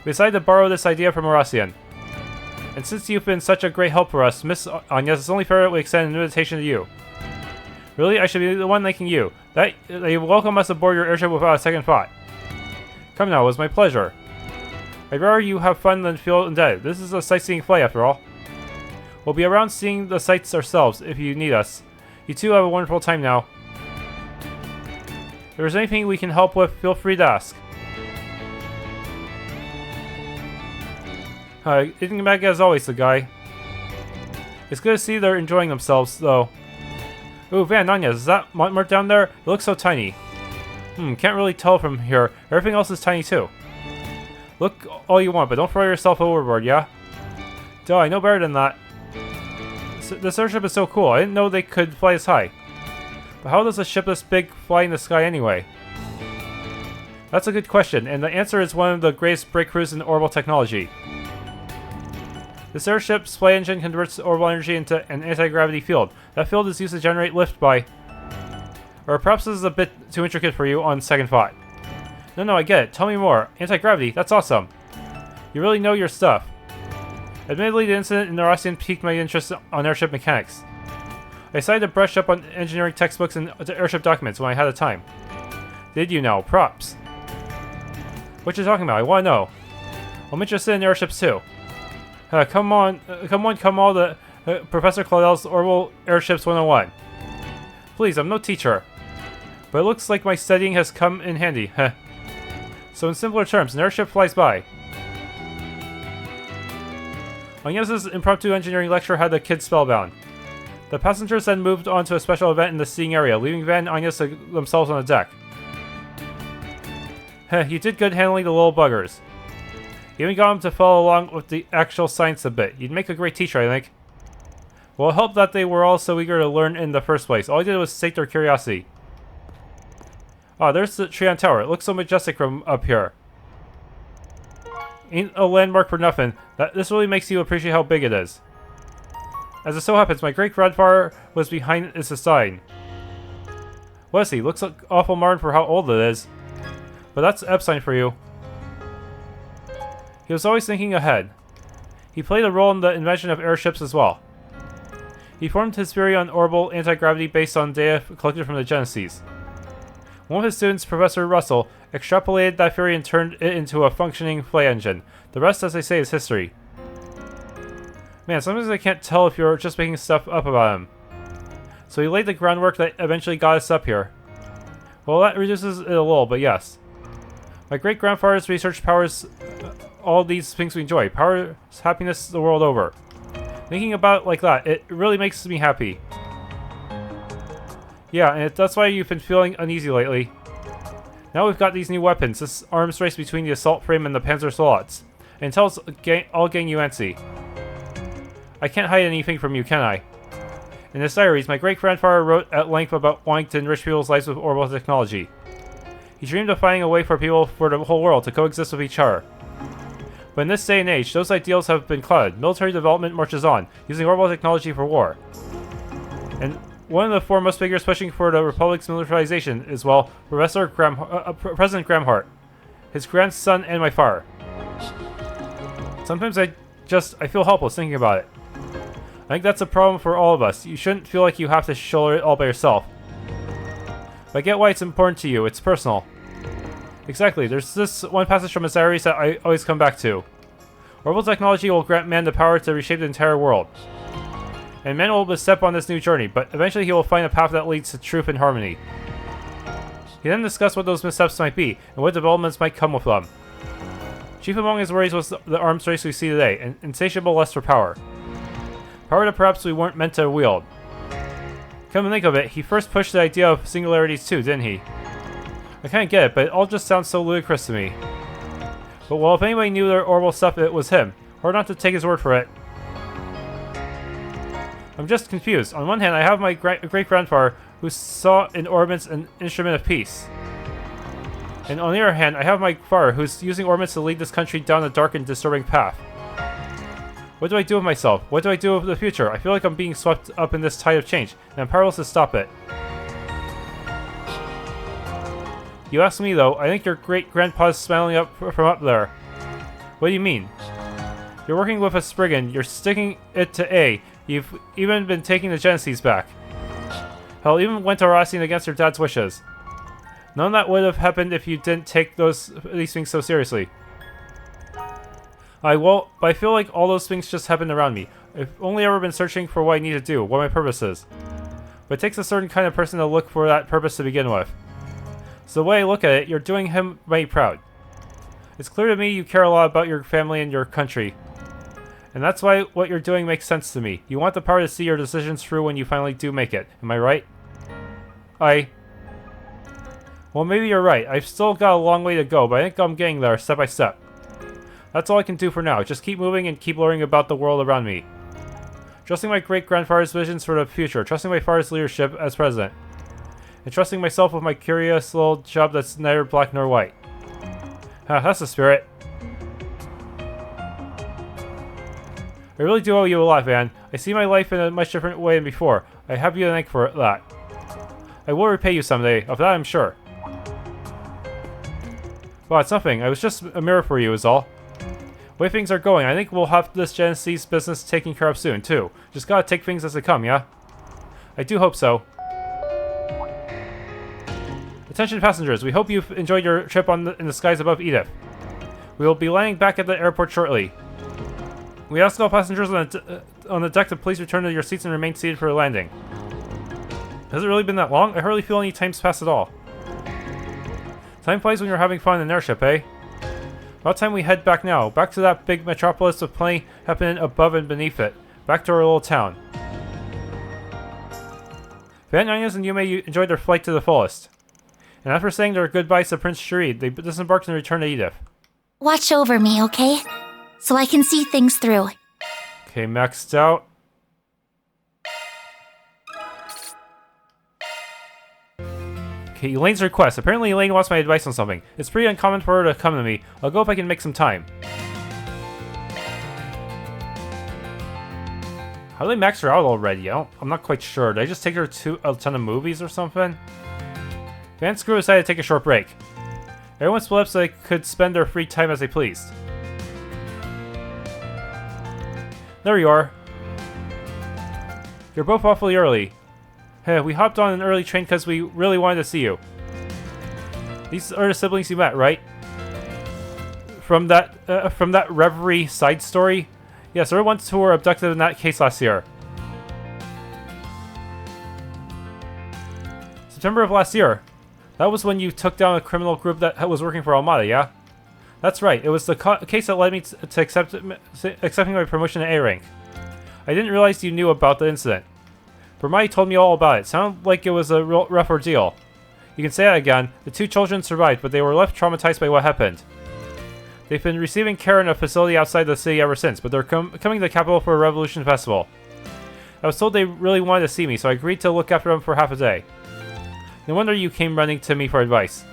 Speaker 1: We decided to borrow this idea from Oracion. And since you've been such a great help for us, Miss Agnes, it's only fair that we extend an invitation to you. Really? I should be the one thanking you. That they welcome us aboard your airship without a second thought. Come now, it was my pleasure. I'd rather you have fun than feel indebted. This is a sightseeing flight, after all. We'll be around seeing the sights ourselves if you need us. You two have a wonderful time now. If there's anything we can help with, feel free to ask. Eating back as always, the guy. It's good to see they're enjoying themselves, though. Ooh, Van, Agnes, is that Montmartre down there? It looks so tiny. Can't really tell from here. Everything else is tiny, too. Look all you want, but don't throw yourself overboard, yeah? Duh, I know better than that. This airship is so cool. I didn't know they could fly this high. But how does a ship this big fly in the sky anyway? That's a good question, and the answer is one of the greatest breakthroughs in orbital technology. This airship's flight engine converts orbital energy into an anti-gravity field. That field is used to generate lift by... Or perhaps this is a bit too intricate for you on second thought. No, I get it. Tell me more. Anti-gravity, that's awesome. You really know your stuff. Admittedly, the incident in Oracion piqued my interest on airship mechanics. I decided to brush up on engineering textbooks and airship documents when I had the time. Did you know? Props. What you talking about? I want to know. I'm interested in airships too. Come on, the Professor Claudel's Orbital Airships 101. Please, I'm no teacher. But it looks like my studying has come in handy. So in simpler terms, an airship flies by. Agnes's impromptu engineering lecture had the kids spellbound. The passengers then moved on to a special event in the seating area, leaving Van and Agnes themselves on the deck. You did good handling the little buggers. You even got them to follow along with the actual science a bit. You'd make a great teacher, I think. Well, it helped that they were all so eager to learn in the first place. All I did was sate their curiosity. Ah, there's the Trion Tower. It looks so majestic from up here. Ain't a landmark for nothing. This really makes you appreciate how big it is. As it so happens, my great-grandfather was behind its design. What is he? Looks like awful modern for how old it is. But that's Epstein for you. He was always thinking ahead. He played a role in the invention of airships as well. He formed his theory on orbital anti-gravity based on data collected from the Genesis. One of his students, Professor Russell, extrapolated that theory and turned it into a functioning flight engine. The rest, as they say, is history. Man, sometimes I can't tell if you're just making stuff up about him. So he laid the groundwork that eventually got us up here. Well, that reduces it a little, but yes. My great-grandfather's research powers all these things we enjoy. Powers happiness the world over. Thinking about it like that, it really makes me happy. Yeah, and that's why you've been feeling uneasy lately. Now we've got these new weapons, this arms race between the assault frame and the Panzer Slots. And until it's all getting you antsy. I can't hide anything from you, can I? In his diaries, my great-grandfather wrote at length about wanting to enrich people's lives with orbital technology. He dreamed of finding a way for people for the whole world to coexist with each other. But in this day and age, those ideals have been clouded. Military development marches on, using orbital technology for war. And one of the foremost figures pushing for the Republic's militarization is, well, President Gramhart, his grandson and my father. Sometimes I feel helpless thinking about it. I think that's a problem for all of us. You shouldn't feel like you have to shoulder it all by yourself. But I get why it's important to you. It's personal. Exactly. There's this one passage from his diaries that I always come back to. Orbital technology will grant man the power to reshape the entire world. And man will step on this new journey, but eventually he will find a path that leads to truth and harmony. He then discussed what those missteps might be, and what developments might come with them. Chief among his worries was the arms race we see today, an insatiable lust for power. Power that perhaps we weren't meant to wield. Come to think of it, he first pushed the idea of singularities too, didn't he? I kinda get it, but it all just sounds so ludicrous to me. But well, if anybody knew their orbital stuff, it was him. Hard not to take his word for it. I'm just confused. On one hand, I have my great-grandfather who saw in orbments an instrument of peace. And on the other hand, I have my father who's using orbments to lead this country down a dark and disturbing path. What do I do with myself? What do I do with the future? I feel like I'm being swept up in this tide of change, and I'm powerless to stop it. You ask me though, I think your great-grandpa's smiling up from up there. What do you mean? You're working with a spriggan, you're sticking it to A, you've even been taking the Genesis back. Hell, even went to Aramis against your dad's wishes. None of that would have happened if you didn't take these things so seriously. But I feel like all those things just happened around me. I've only ever been searching for what I need to do, what my purpose is. But it takes a certain kind of person to look for that purpose to begin with. So the way I look at it, you're doing him mighty proud. It's clear to me you care a lot about your family and your country. And that's why what you're doing makes sense to me. You want the power to see your decisions through when you finally do make it. Am I right? Well, maybe you're right. I've still got a long way to go, but I think I'm getting there step by step. That's all I can do for now. Just keep moving and keep learning about the world around me. Trusting my great-grandfather's visions for the future. Trusting my father's leadership as president. And trusting myself with my curious little job that's neither black nor white. That's the spirit. I really do owe you a lot, Van. I see my life in a much different way than before. I have you to thank for that. I will repay you someday, of that I'm sure. Well, it's nothing. I was just a mirror for you is all. The way things are going, I think we'll have this Genesis business taken care of soon, too. Just gotta take things as they come, yeah? I do hope so. Attention passengers, we hope you've enjoyed your trip in the skies above Edith. We will be landing back at the airport shortly. We ask all passengers on the deck to please return to your seats and remain seated for the landing. Has it really been that long? I hardly feel any time's passed at all. Time flies when you're having fun in an airship, eh? About time we head back now. Back to that big metropolis with plenty happening above and beneath it. Back to our little town. Van, Agnes, and Yume enjoyed their flight to the fullest. And after saying their goodbyes to Prince Sharid, they disembarked and returned to Edith.
Speaker 3: Watch over me, okay? So I can see things through.
Speaker 1: Okay, maxed out. Okay, Elaine's request. Apparently Elaine wants my advice on something. It's pretty uncommon for her to come to me. I'll go if I can make some time. How do they max her out already? I'm not quite sure. Did I just take her to a ton of movies or something? Van Screw decided to take a short break. Everyone split up so they could spend their free time as they pleased. There you are. You're both awfully early. Hey, we hopped on an early train because we really wanted to see you. These are the siblings you met, right? From that Reverie side story? Yes, they're the ones who were abducted in that case last year. September of last year. That was when you took down a criminal group that was working for Almada, yeah? That's right, it was the case that led me to accepting my promotion to A rank. I didn't realize you knew about the incident. Bermai told me all about it. Sounded like it was a real rough ordeal. You can say that again. The two children survived, but they were left traumatized by what happened. They've been receiving care in a facility outside the city ever since, but they're coming to the capital for a Revolution Festival. I was told they really wanted to see me, so I agreed to look after them for half a day. No wonder you came running to me for advice.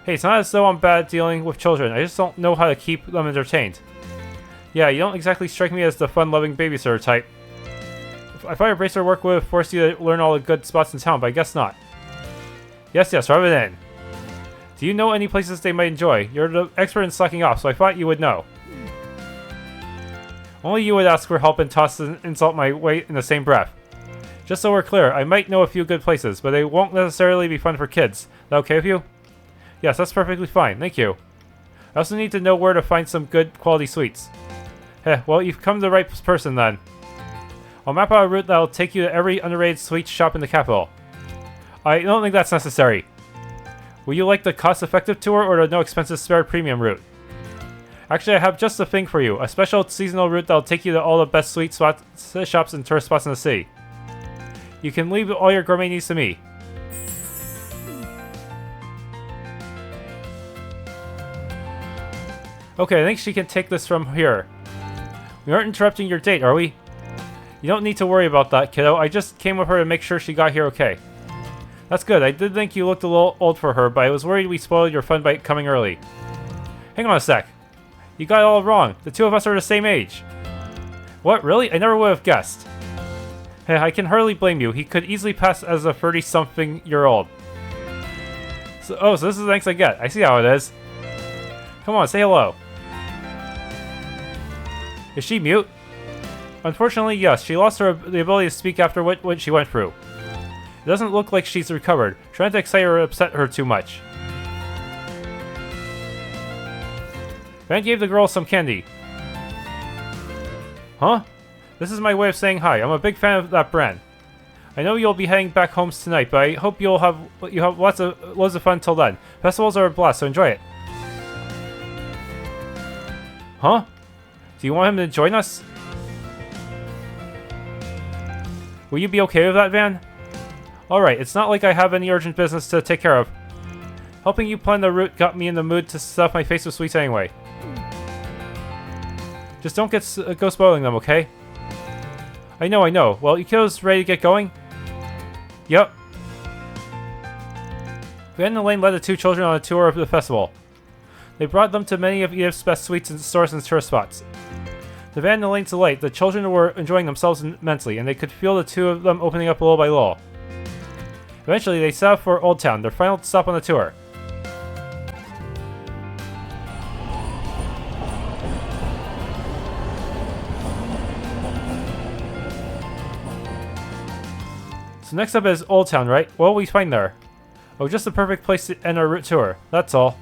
Speaker 1: Hey, it's not as though I'm bad at dealing with children, I just don't know how to keep them entertained. Yeah, you don't exactly strike me as the fun-loving babysitter type. I thought your bracer work would have forced you to learn all the good spots in town, but I guess not. Yes, rub it in. Do you know any places they might enjoy? You're the expert in slacking off, so I thought you would know. Only you would ask for help and toss and insult my way in the same breath. Just so we're clear, I might know a few good places, but they won't necessarily be fun for kids. Is that okay with you? Yes, that's perfectly fine, thank you. I also need to know where to find some good quality sweets. Heh, well, you've come to the right person then. I'll map out a route that'll take you to every underrated sweet shop in the capital. I don't think that's necessary. Will you like the cost-effective tour or the no-expenses spare premium route? Actually, I have just the thing for you. A special seasonal route that'll take you to all the best sweet shops and tourist spots in the city. You can leave all your gourmet needs to me. Okay, I think she can take this from here. We aren't interrupting your date, are we? You don't need to worry about that, kiddo. I just came with her to make sure she got here okay. That's good. I did think you looked a little old for her, but I was worried we spoiled your fun by coming early. Hang on a sec. You got it all wrong. The two of us are the same age. What, really? I never would have guessed. Hey, I can hardly blame you. He could easily pass as a 30-something-year-old. So this is the thanks I get. I see how it is. Come on, say hello. Is she mute? Unfortunately, yes. She lost the ability to speak after what she went through. It doesn't look like she's recovered. Trying to excite or upset her too much. Van gave the girl some candy. Huh? This is my way of saying hi. I'm a big fan of that brand. I know you'll be heading back home tonight, but I hope you have loads of fun till then. Festivals are a blast, so enjoy it. Huh? Do you want him to join us? Will you be okay with that, Van? Alright, it's not like I have any urgent business to take care of. Helping you plan the route got me in the mood to stuff my face with sweets anyway. Just don't go spoiling them, okay? I know. Well, you kiddos ready to get going? Yep. Van and Elaine led the two children on a tour of the festival. They brought them to many of Edith's best sweets and stores and tourist spots. To Van and Elaine's delight, the children were enjoying themselves immensely, and they could feel the two of them opening up little by little. Eventually, they set off for Old Town, their final stop on the tour. So next up is Old Town, right? What will we find there? Oh, just the perfect place to end our route tour. That's all.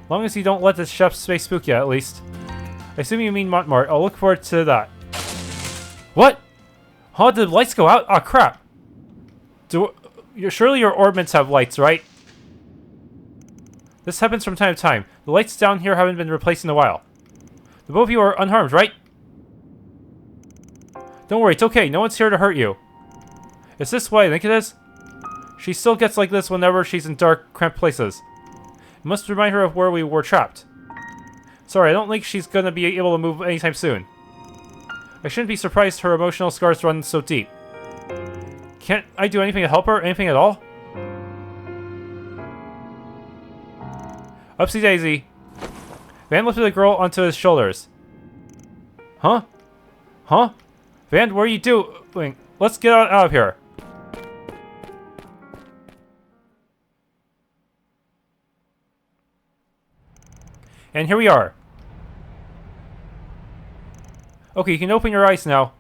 Speaker 1: As long as you don't let the chef's face spook you, at least. I assume you mean Montmartre. I'll look forward to that. What? Huh? Did the lights go out? Aw, crap. Surely your orbments have lights, right? This happens from time to time. The lights down here haven't been replaced in a while. The both of you are unharmed, right? Don't worry, it's okay. No one's here to hurt you. Is this what I think it is? She still gets like this whenever she's in dark, cramped places. It must remind her of where we were trapped. Sorry, I don't think she's gonna be able to move anytime soon. I shouldn't be surprised her emotional scars run so deep. Can't I do anything to help her? Anything at all? Upsy daisy. Van lifted the girl onto his shoulders. Huh? Huh? Van, what are you doing? Let's get out of here. And here we are. Okay, you can open your eyes now.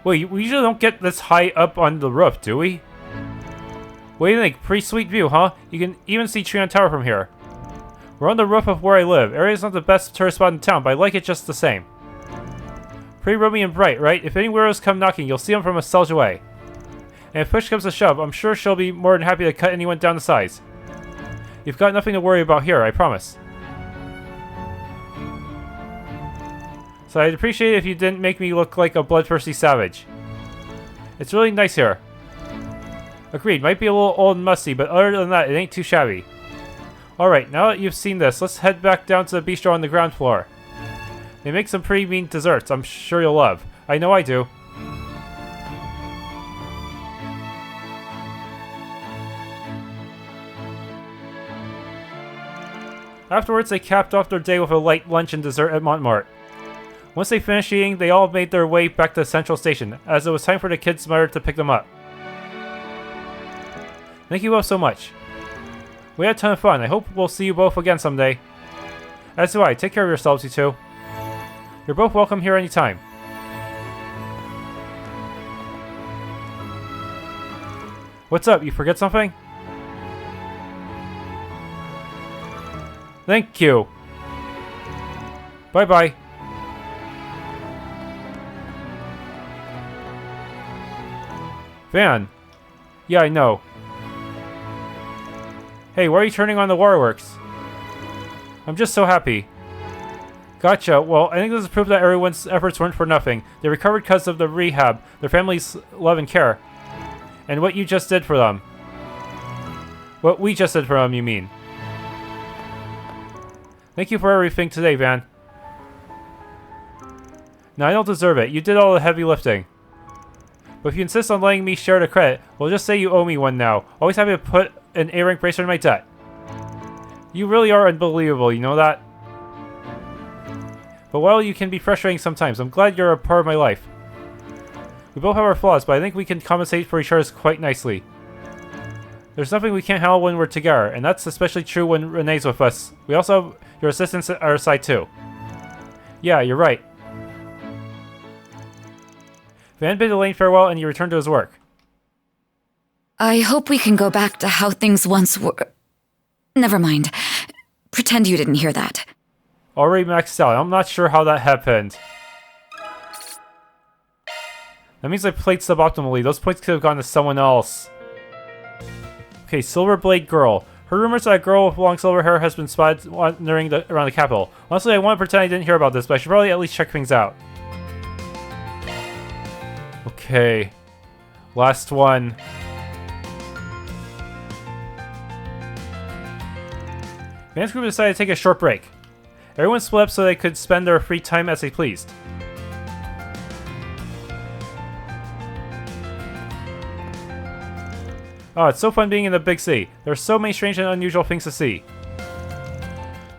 Speaker 1: Wait, we usually don't get this high up on the roof, do we? What do you think? Pretty sweet view, huh? You can even see Trion Tower from here. We're on the roof of where I live. Area's not the best tourist spot in town, but I like it just the same. Pretty roomy and bright, right? If any weirdos come knocking, you'll see them from a stage away. And if push comes to shove, I'm sure she'll be more than happy to cut anyone down to size. You've got nothing to worry about here, I promise. So I'd appreciate it if you didn't make me look like a bloodthirsty savage. It's really nice here. Agreed, might be a little old and musty, but other than that, it ain't too shabby. Alright, now that you've seen this, let's head back down to the bistro on the ground floor. They make some pretty mean desserts I'm sure you'll love. I know I do. Afterwards, they capped off their day with a light lunch and dessert at Montmartre. Once they finished eating, they all made their way back to the Central Station, as it was time for the kids' mother to pick them up. Thank you both so much. We had a ton of fun. I hope we'll see you both again someday. As do I. Take care of yourselves, you two. You're both welcome here anytime. What's up? You forget something? Thank you. Bye-bye. Van. Yeah, I know. Hey, why are you turning on the waterworks? I'm just so happy. Gotcha. Well, I think this is proof that everyone's efforts weren't for nothing. They recovered because of the rehab, their family's love and care. And what you just did for them. What we just did for them, you mean. Thank you for everything today, Van. No, I don't deserve it. You did all the heavy lifting. But if you insist on letting me share the credit, we'll just say you owe me one now. Always happy to put an A-rank bracer in my debt. You really are unbelievable, you know that? But while you can be frustrating sometimes, I'm glad you're a part of my life. We both have our flaws, but I think we can compensate for each other quite nicely. There's nothing we can't handle when we're together, and that's especially true when Renee's with us. We also have your assistance at our side too. Yeah, you're right. Van bid Elaine farewell and he returned to his work.
Speaker 7: I hope we can go back to how things once were. Never mind. Pretend you didn't hear that.
Speaker 1: Already maxed out. I'm not sure how that happened. That means I played suboptimally. Those points could have gone to someone else. Okay, Silverblade Girl. Her rumors that a girl with long silver hair has been spotted wandering around the capital. Honestly, I want to pretend I didn't hear about this, but I should probably at least check things out. Okay. Last one. Van's group decided to take a short break. Everyone split up so they could spend their free time as they pleased. Oh, it's so fun being in the big city. There are so many strange and unusual things to see.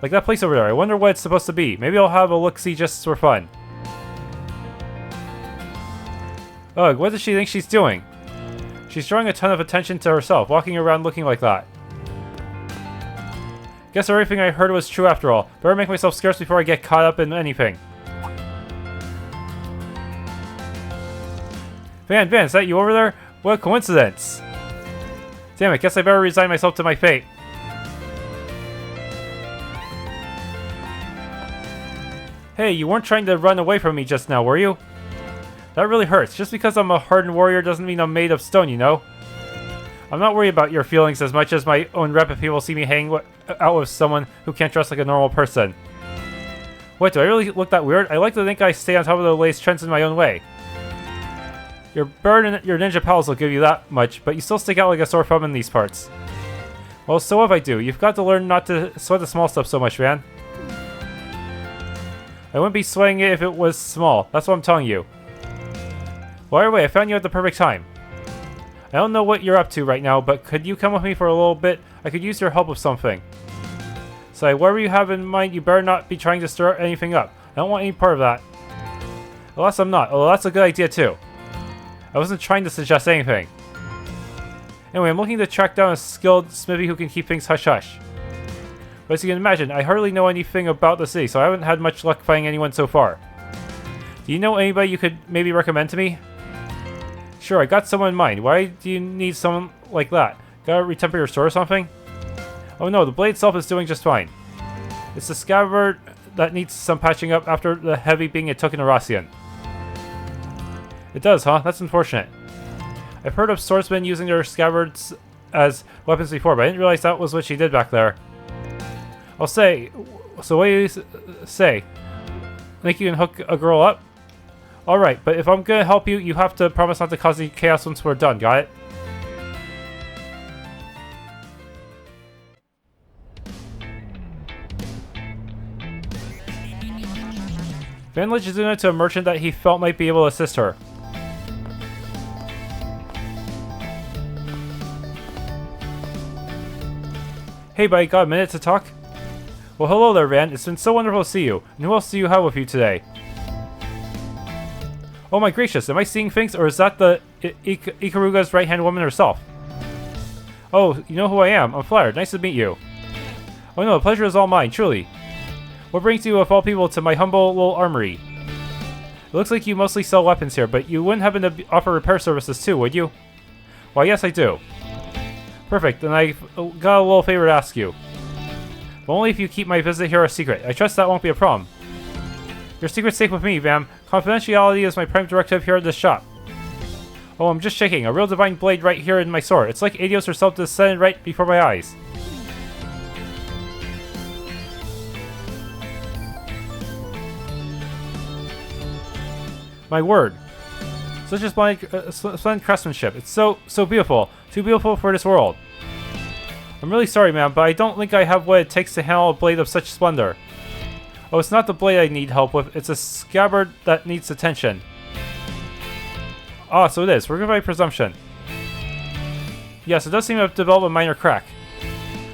Speaker 1: Like that place over there. I wonder what it's supposed to be. Maybe I'll have a look-see just for fun. Ugh, what does she think she's doing? She's drawing a ton of attention to herself, walking around looking like that. Guess everything I heard was true after all. Better make myself scarce before I get caught up in anything. Van, is that you over there? What a coincidence. Damn it, guess I better resign myself to my fate. Hey, you weren't trying to run away from me just now, were you? That really hurts. Just because I'm a hardened warrior doesn't mean I'm made of stone, you know? I'm not worried about your feelings as much as my own rep if people see me hanging out with someone who can't dress like a normal person. Wait, do I really look that weird? I like to think I stay on top of the latest trends in my own way. Your bird and your ninja pals will give you that much, but you still stick out like a sore thumb in these parts. Well, so what if I do? You've got to learn not to sweat the small stuff so much, man. I wouldn't be sweating it if it was small. That's what I'm telling you. Well, either way, I found you at the perfect time. I don't know what you're up to right now, but could you come with me for a little bit? I could use your help with something. So, whatever you have in mind, you better not be trying to stir anything up. I don't want any part of that. Unless I'm not. Although that's a good idea too. I wasn't trying to suggest anything. Anyway, I'm looking to track down a skilled smithy who can keep things hush-hush. But as you can imagine, I hardly know anything about the city, so I haven't had much luck finding anyone so far. Do you know anybody you could maybe recommend to me? Sure, I got someone in mind. Why do you need someone like that? Gotta retemper your sword or something? Oh no, the blade itself is doing just fine. It's the scabbard that needs some patching up after the heavy being it took in Oracion. It does, huh? That's unfortunate. I've heard of swordsmen using their scabbards as weapons before, but I didn't realize that was what she did back there. I'll say... So what do you say? Think you can hook a girl up? Alright, but if I'm gonna help you, you have to promise not to cause any chaos once we're done, got it? Van led Shizuna to a merchant that he felt might be able to assist her. Hey buddy, got a minute to talk? Well, hello there, Van. It's been so wonderful to see you. And who else do you have with you today? Oh my gracious, am I seeing things, or is that the Ikaruga's right-hand woman herself? Oh, you know who I am. I'm flattered. Nice to meet you. Oh no, the pleasure is all mine, truly. What brings you, of all people, to my humble little armory? It looks like you mostly sell weapons here, but you wouldn't happen to offer repair services too, would you? Why, yes I do. Perfect, then I got a little favor to ask you. But only if you keep my visit here a secret. I trust that won't be a problem. Your secret's safe with me, Vam. Confidentiality is my prime directive here at this shop. Oh, I'm just shaking. A real divine blade right here in my sword. It's like Adios herself descended right before my eyes. My word. Such a splendid craftsmanship. It's so beautiful. Too beautiful for this world. I'm really sorry, ma'am, but I don't think I have what it takes to handle a blade of such splendor. Oh, it's not the blade I need help with. It's a scabbard that needs attention. Ah, so it is. Forgive my presumption. Yes, it does seem to have developed a minor crack.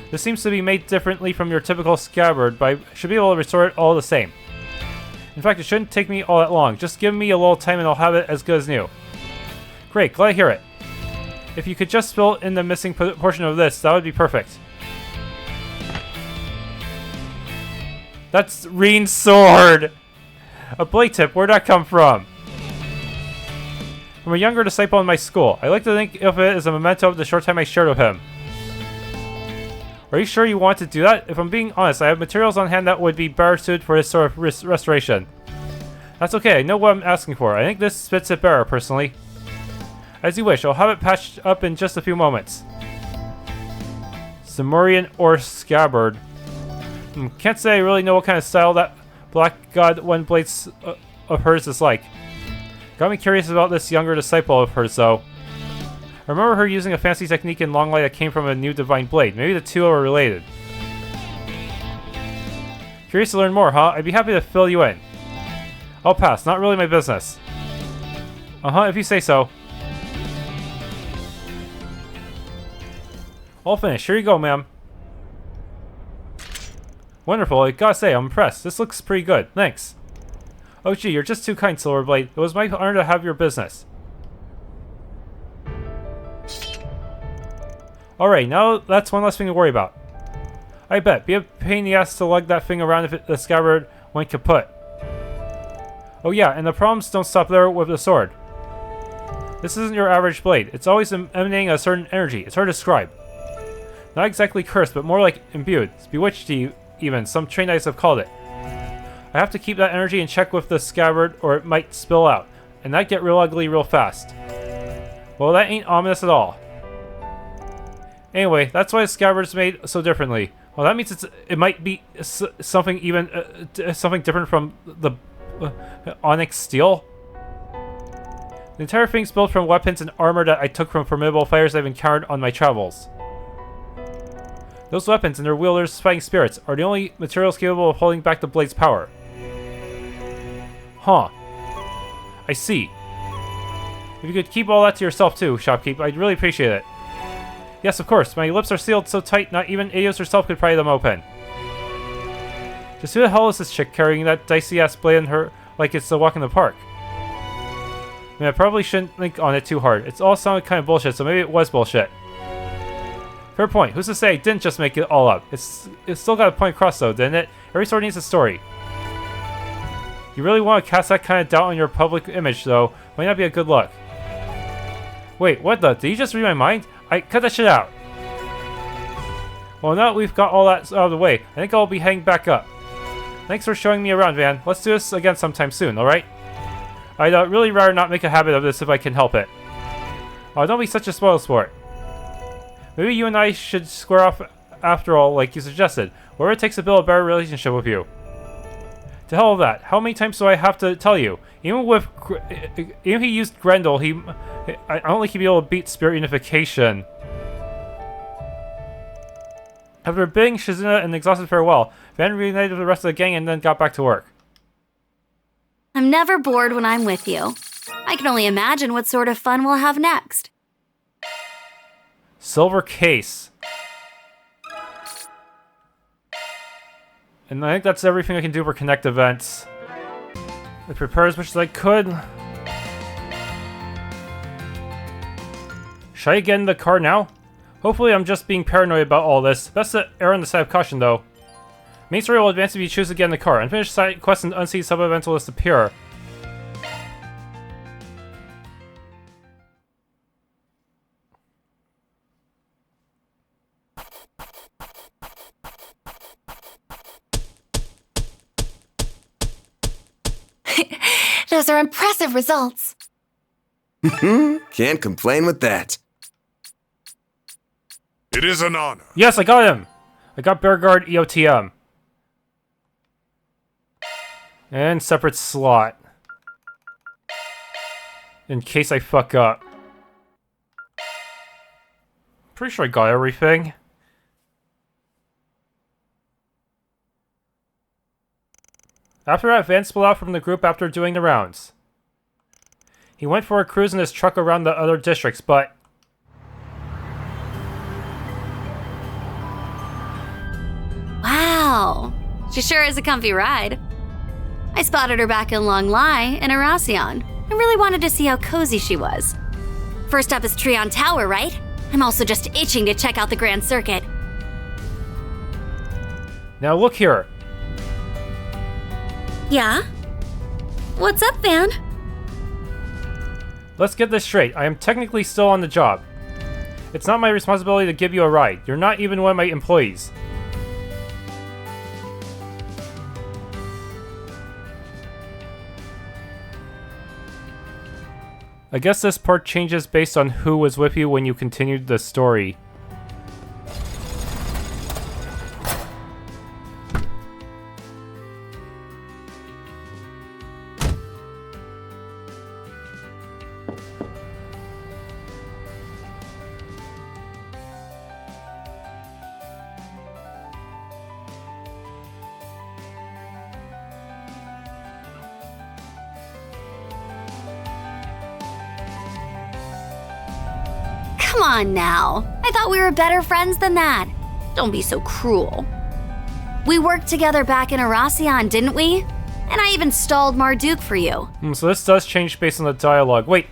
Speaker 1: This seems to be made differently from your typical scabbard, but I should be able to restore it all the same. In fact, it shouldn't take me all that long. Just give me a little time and I'll have it as good as new. Great, glad to hear it. If you could just fill in the missing portion of this, that would be perfect. That's Reen's sword! A blade tip, where'd that come from? From a younger disciple in my school. I like to think of it as a memento of the short time I shared with him. Are you sure you want to do that? If I'm being honest, I have materials on hand that would be better suited for this sort of restoration. That's okay, I know what I'm asking for. I think this fits it better, personally. As you wish, I'll have it patched up in just a few moments. Samurian or scabbard. Can't say I really know what kind of style that Black God One blades of hers is like. Got me curious about this younger disciple of hers, though. I remember her using a fancy technique in Long Light that came from a new divine blade. Maybe the two are related. Curious to learn more, huh? I'd be happy to fill you in. I'll pass. Not really my business. If you say so. All finished. Here you go, ma'am. Wonderful. I gotta say, I'm impressed. This looks pretty good. Thanks. Oh gee, you're just too kind, Silverblade. It was my honor to have your business. Alright, now that's one less thing to worry about. I bet. Be a pain in the ass to lug that thing around if the scabbard went kaput. Oh yeah, and the problems don't stop there with the sword. This isn't your average blade. It's always emanating a certain energy. It's hard to describe. Not exactly cursed, but more like imbued. It's bewitched even. Some trained eyes have called it. I have to keep that energy in check with the scabbard or it might spill out. And that get real ugly real fast. Well, that ain't ominous at all. Anyway, that's why the scabbard's made so differently. Well, that means it might be something even something different from the onyx steel. The entire thing's built from weapons and armor that I took from formidable fighters I've encountered on my travels. Those weapons and their wielders' fighting spirits are the only materials capable of holding back the blade's power. Huh. I see. If you could keep all that to yourself too, shopkeep, I'd really appreciate it. Yes, of course. My lips are sealed so tight not even Eidos herself could pry them open. Just who the hell is this chick carrying that dicey-ass blade in her like it's a walk in the park? I mean, I probably shouldn't think on it too hard. It's all sounded kind of bullshit, so maybe it was bullshit. Fair point. Who's to say I didn't just make it all up? It's still got a point across though, didn't it? Every story needs a story. You really want to cast that kind of doubt on your public image though, might not be a good look. Wait, what the? Did you just read my mind? I cut that shit out. Well, now that we've got all that out of the way, I think I'll be heading back up. Thanks for showing me around, Van. Let's do this again sometime soon, alright? I'd really rather not make a habit of this if I can help it. Oh, don't be such a spoilsport. Maybe you and I should square off after all, like you suggested. Whatever it takes to build a better relationship with you. To hell with that. How many times do I have to tell you? Even if he used Grendel, I don't think he'd be able to beat Spirit Unification. After bidding Shizuna an exhausted farewell, Van reunited with the rest of the gang and then got back to work.
Speaker 9: I'm never bored when I'm with you. I can only imagine what sort of fun we'll have next.
Speaker 1: Silver case. And I think that's everything I can do for Connect events. I prepared as much as I could. Should I get in the car now? Hopefully I'm just being paranoid about all this. Best to err on the side of caution though. Main story will advance if you choose to get in the car. Unfinished side quests and unseen sub-events will disappear.
Speaker 7: Those are impressive results.
Speaker 4: Can't complain with that.
Speaker 5: It is an honor.
Speaker 1: Yes, I got him! I got Bearguard EOTM. And separate slot. In case I fuck up. Pretty sure I got everything. After that, Van split out from the group after doing the rounds. He went for a cruise in his truck around the other districts, but...
Speaker 9: Wow, she sure is a comfy ride. I spotted her back in Long Lai in Oracion. I really wanted to see how cozy she was. First up is Trion Tower, right? I'm also just itching to check out the Grand Circuit.
Speaker 1: Now look here.
Speaker 9: Yeah? What's up, Van?
Speaker 1: Let's get this straight. I am technically still on the job. It's not my responsibility to give you a ride. You're not even one of my employees. I guess this part changes based on who was with you when you continued the story.
Speaker 9: on now. I thought we were better friends than that. Don't be so cruel. We worked together back in Oracion, didn't we? And I even stalled Marduk for you.
Speaker 1: So this does change based on the dialogue. Wait,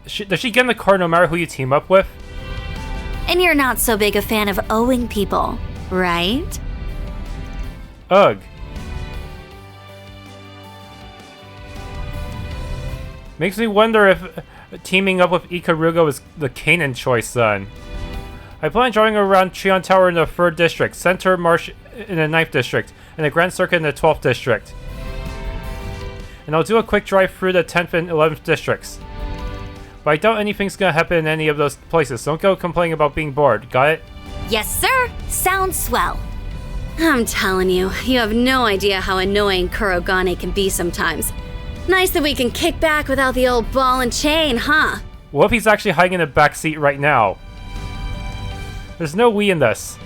Speaker 1: does she get in the car no matter who you team up with?
Speaker 9: And you're not so big a fan of owing people, right?
Speaker 1: Ugh. Makes me wonder if teaming up with Ikaruga was the Kanan choice then. I plan on driving around Trion Tower in the 3rd District, Center Marsh in the 9th District, and the Grand Circuit in the 12th District. And I'll do a quick drive through the 10th and 11th Districts. But I doubt anything's gonna happen in any of those places, so don't go complaining about being bored, got it?
Speaker 9: Yes, sir. Sounds swell. I'm telling you, you have no idea how annoying Kurogane can be sometimes. Nice that we can kick back without the old ball and chain, huh?
Speaker 1: What if he's actually hiding in the back seat right now? There's no we in this.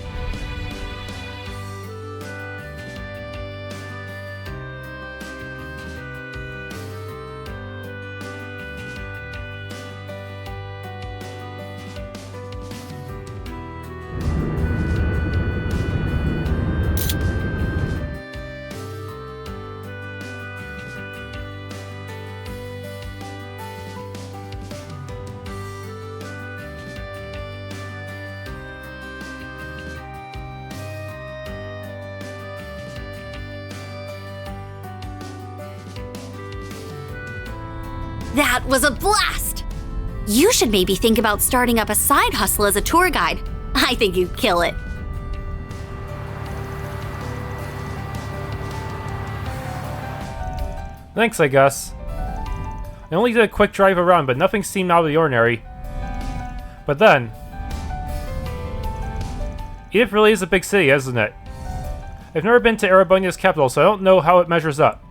Speaker 9: That was a blast! You should maybe think about starting up a side hustle as a tour guide. I think you'd kill it.
Speaker 1: Thanks, I guess. I only did a quick drive around, but nothing seemed out of the ordinary. But then... Edith really is a big city, isn't it? I've never been to Erebonia's capital, so I don't know how it measures up.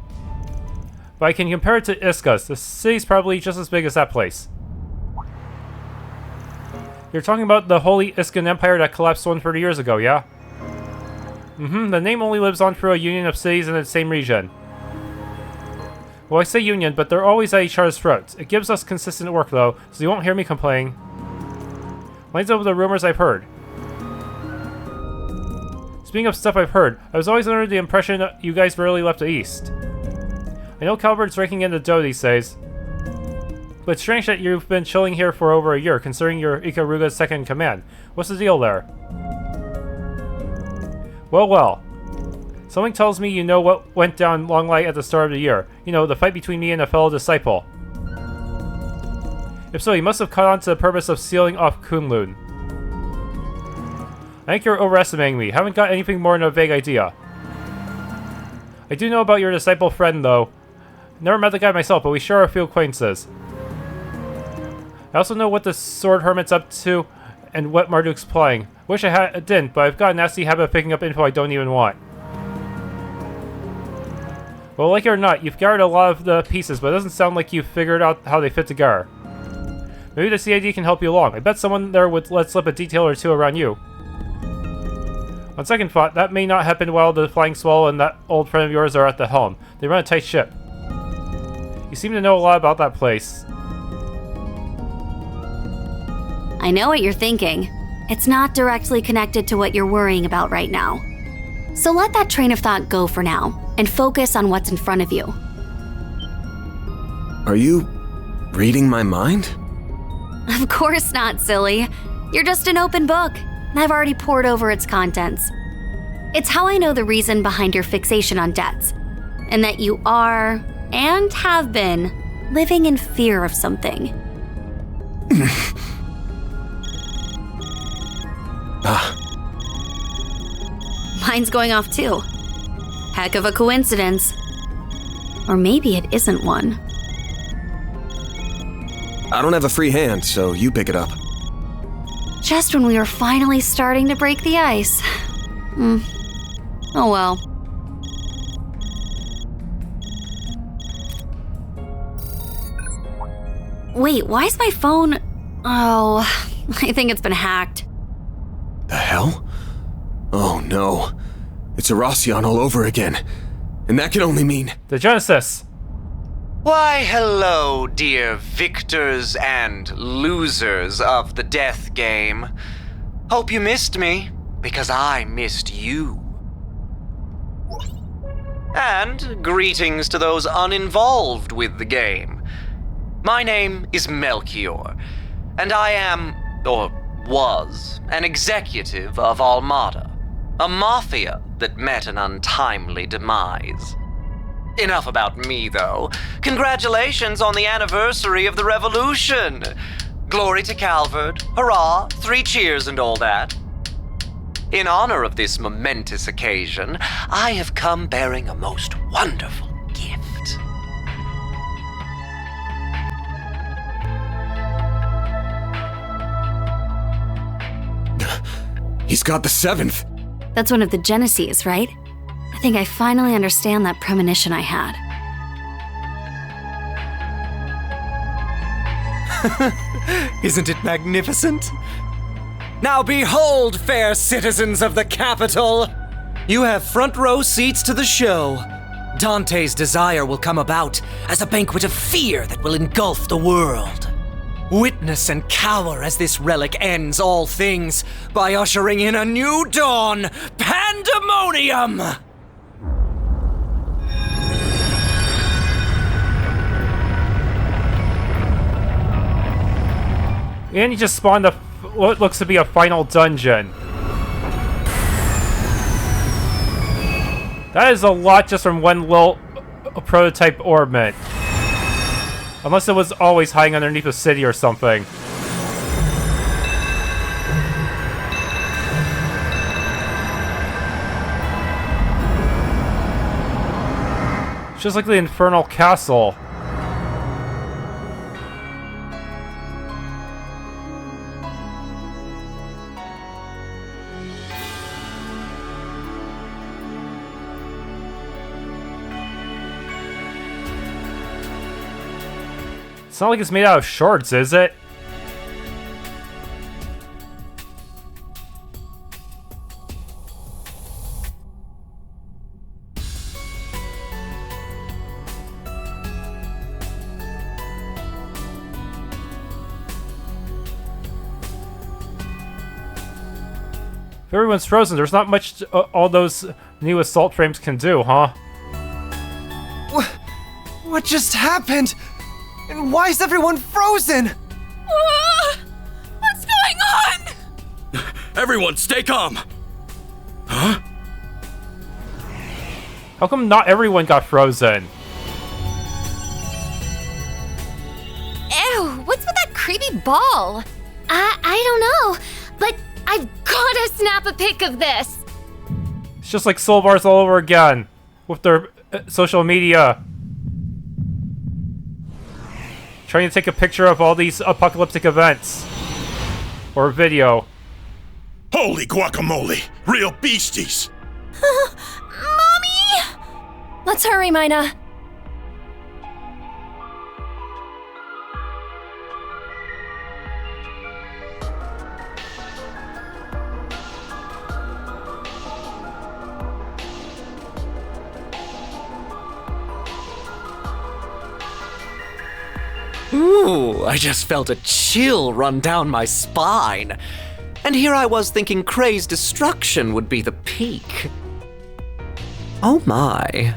Speaker 1: But I can compare it to Isca's. The city's probably just as big as that place. You're talking about the Holy Iscan Empire that collapsed 130 years ago, yeah? The name only lives on through a union of cities in the same region. Well, I say union, but they're always at each other's throats. It gives us consistent work, though, so you won't hear me complain. Lines up with the rumors I've heard. Speaking of stuff I've heard, I was always under the impression that you guys rarely left the East. I know Calvard's raking in the dough these days, but it's strange that you've been chilling here for over a year, considering you're Ikaruga's second in command. What's the deal there? Well. Something tells me you know what went down Long Light at the start of the year. You know, the fight between me and a fellow disciple. If so, you must have caught on to the purpose of sealing off Kunlun. I think you're overestimating me. Haven't got anything more than a vague idea. I do know about your disciple friend, though. Never met the guy myself, but we sure are a few acquaintances. I also know what the Sword Hermit's up to and what Marduk's playing. Wish I didn't, but I've got a nasty habit of picking up info I don't even want. Well, like it or not, you've gathered a lot of the pieces, but it doesn't sound like you've figured out how they fit together. Maybe the CID can help you along. I bet someone there would let slip a detail or two around you. On second thought, that may not happen while the Flying Swallow and that old friend of yours are at the helm. They run a tight ship. You seem to know a lot about that place.
Speaker 9: I know what you're thinking. It's not directly connected to what you're worrying about right now. So let that train of thought go for now, and focus on what's in front of you.
Speaker 4: Are you reading my mind?
Speaker 9: Of course not, silly. You're just an open book, and I've already pored over its contents. It's how I know the reason behind your fixation on debts, and that you are, and have been, living in fear of something. Mine's going off too. Heck of a coincidence. Or maybe it isn't one.
Speaker 4: I don't have a free hand, so you pick it up.
Speaker 9: Just when we were finally starting to break the ice. Oh well. Wait, why is my phone... Oh, I think it's been hacked.
Speaker 4: The hell? Oh no. It's Oracion all over again. And that can only mean...
Speaker 1: The Genesis!
Speaker 10: Why, hello, dear victors and losers of the death game. Hope you missed me, because I missed you. And greetings to those uninvolved with the game. My name is Melchior, and I am, or was, an executive of Almada, a mafia that met an untimely demise. Enough about me, though. Congratulations on the anniversary of the revolution. Glory to Calvard, hurrah, 3 cheers and all that. In honor of this momentous occasion, I have come bearing a most wonderful gift.
Speaker 4: He's got the 7th.
Speaker 9: That's one of the Genesees, right? I think I finally understand that premonition I had.
Speaker 10: Isn't it magnificent? Now behold, fair citizens of the capital! You have front row seats to the show. Dante's desire will come about as a banquet of fear that will engulf the world. Witness and cower as this relic ends all things by ushering in a new dawn, Pandemonium!
Speaker 1: And you just spawned what looks to be a final dungeon. That is a lot just from one little prototype orbment. Unless it was always hiding underneath a city or something. It's just like the Infernal Castle. It's not like it's made out of shards, is it? If everyone's frozen, there's not much all those new assault frames can do, huh?
Speaker 10: What just happened? And why is everyone frozen?
Speaker 11: What's going on?
Speaker 5: Everyone, stay calm! Huh?
Speaker 1: How come not everyone got frozen?
Speaker 11: Ew, what's with that creepy ball?
Speaker 3: I don't know, but I've gotta snap a pic of this.
Speaker 1: It's just like Soul Bars all over again with their social media. Trying to take a picture of all these apocalyptic events. Or video.
Speaker 5: Holy guacamole! Real beasties!
Speaker 11: Mommy! Let's hurry, Mina.
Speaker 10: Ooh, I just felt a chill run down my spine. And here I was thinking Kray's destruction would be the peak. Oh my.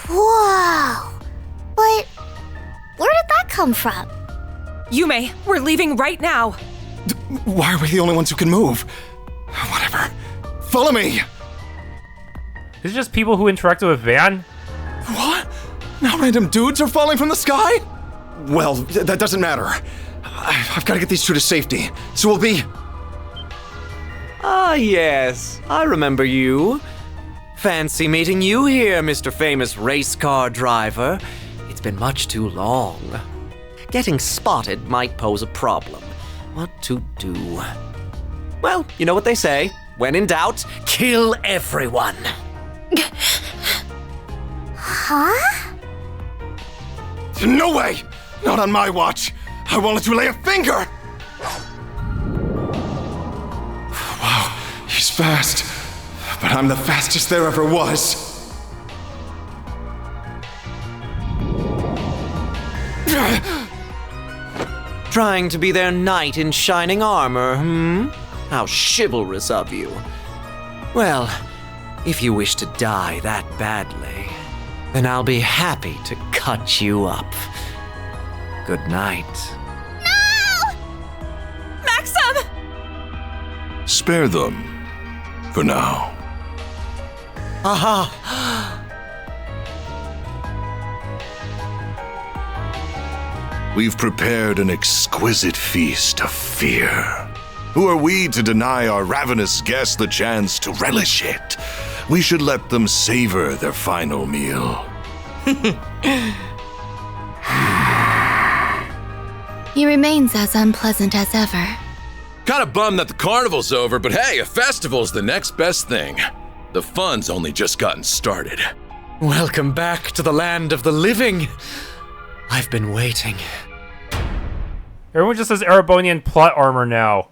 Speaker 3: Whoa! But where did that come from?
Speaker 11: Yume, we're leaving right now.
Speaker 4: Why are we the only ones who can move? Whatever. Follow me!
Speaker 1: Is it just people who interact with a van?
Speaker 4: What? Now random dudes are falling from the sky? Well, that doesn't matter. I've got to get these two to safety, so we'll be...
Speaker 10: Ah, yes. I remember you. Fancy meeting you here, Mr. Famous Race Car Driver. It's been much too long. Getting spotted might pose a problem. What to do? Well, you know what they say. When in doubt, kill everyone.
Speaker 3: Huh?
Speaker 4: No way! Not on my watch! I won't let you lay a finger! Wow, he's fast. But I'm the fastest there ever was.
Speaker 10: Trying to be their knight in shining armor, hmm? How chivalrous of you. Well, if you wish to die that badly, then I'll be happy to cut you up. Good night.
Speaker 11: Maxim!
Speaker 12: Spare them. For now.
Speaker 10: Aha!
Speaker 12: We've prepared an exquisite feast of fear. Who are we to deny our ravenous guests the chance to relish it? We should let them savor their final meal.
Speaker 7: He remains as unpleasant as ever.
Speaker 5: Kinda bummed that the carnival's over, but hey, a festival's the next best thing. The fun's only just gotten started.
Speaker 10: Welcome back to the land of the living. I've been waiting.
Speaker 1: Everyone just has Erebonian plot armor now.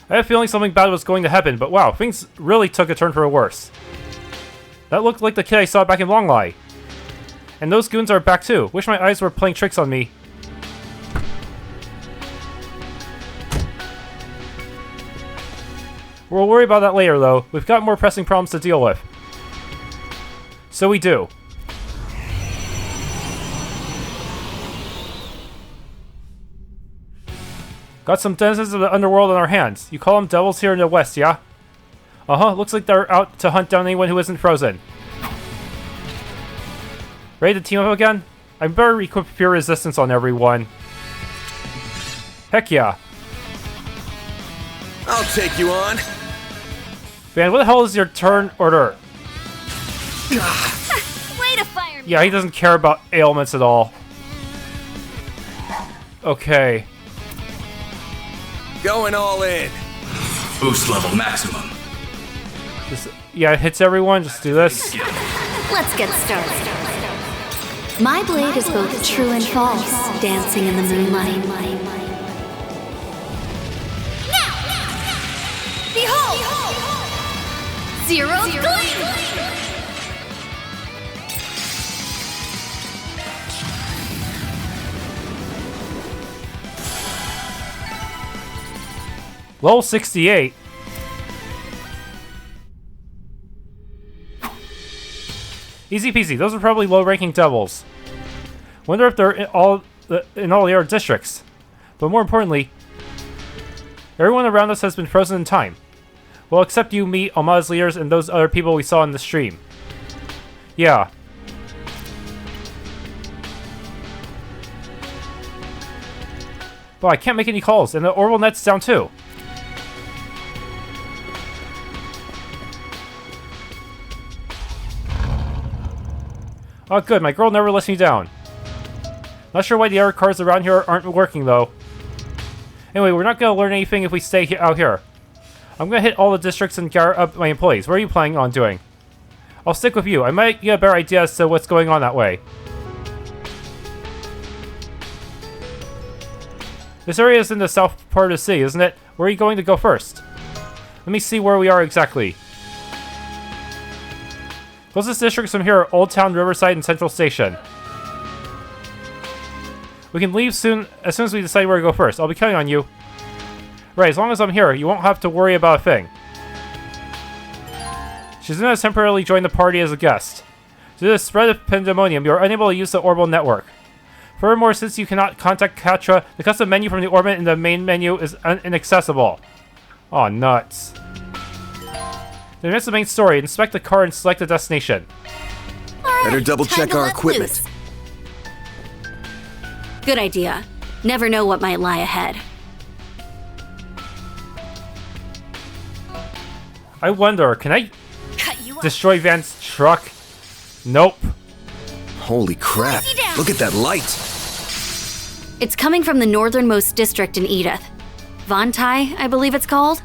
Speaker 1: I had a feeling something bad was going to happen, but wow, things really took a turn for the worse. That looked like the kid I saw back in Longlai. And those goons are back too. Wish my eyes were playing tricks on me. We'll worry about that later though. We've got more pressing problems to deal with. So we do. Got some denizens of the underworld on our hands. You call them devils here in the west, yeah? Uh-huh, looks like they're out to hunt down anyone who isn't frozen. Ready to team up again? I better equip pure resistance on everyone. Heck yeah.
Speaker 5: I'll take you on.
Speaker 1: Man, what the hell is your turn order?
Speaker 6: Way to fire me.
Speaker 1: Yeah, he doesn't care about ailments at all. Okay.
Speaker 5: Going all in.
Speaker 13: Boost level maximum.
Speaker 1: Yeah, it hits everyone. Just do this.
Speaker 9: Let's get started. My blade is both true and false, dancing in the moonlight.
Speaker 11: Behold! Zero gleam!
Speaker 1: Level 68. Easy peasy. Those are probably low-ranking devils. Wonder if they're in all the other districts. But more importantly, everyone around us has been frozen in time. Well, except you, me, Almada's leaders, and those other people we saw in the stream. Yeah. But I can't make any calls, and the orbital net's down too. Oh good, my girl never lets me down. Not sure why the other cars around here aren't working though. Anyway, we're not gonna learn anything if we stay out here. I'm gonna hit all the districts and gather up my employees. What are you planning on doing? I'll stick with you. I might get a better idea as to what's going on that way. This area is in the south part of the city, isn't it? Where are you going to go first? Let me see where we are exactly. Closest districts from here are Old Town, Riverside, and Central Station. We can leave soon as we decide where to go first. I'll be counting on you. Right, as long as I'm here, you won't have to worry about a thing. Shizuna has temporarily joined the party as a guest. Due to the spread of Pandemonium, you are unable to use the orbital network. Furthermore, since you cannot contact Katra, the custom menu from the orbment in the main menu is inaccessible. Aw, nuts. Then that's the main story. Inspect the car and select the destination.
Speaker 6: Right,
Speaker 4: better double check our equipment.
Speaker 6: Loose.
Speaker 9: Good idea. Never know what might lie ahead.
Speaker 1: I wonder, can I destroy Van's truck? Nope.
Speaker 4: Holy crap. Look at that light.
Speaker 9: It's coming from the northernmost district in Edith. Vantai, I believe it's called.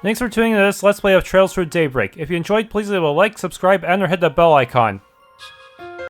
Speaker 1: Thanks for tuning in to this Let's Play of Trails Through Daybreak. If you enjoyed, please leave a like, subscribe, and or hit the bell icon.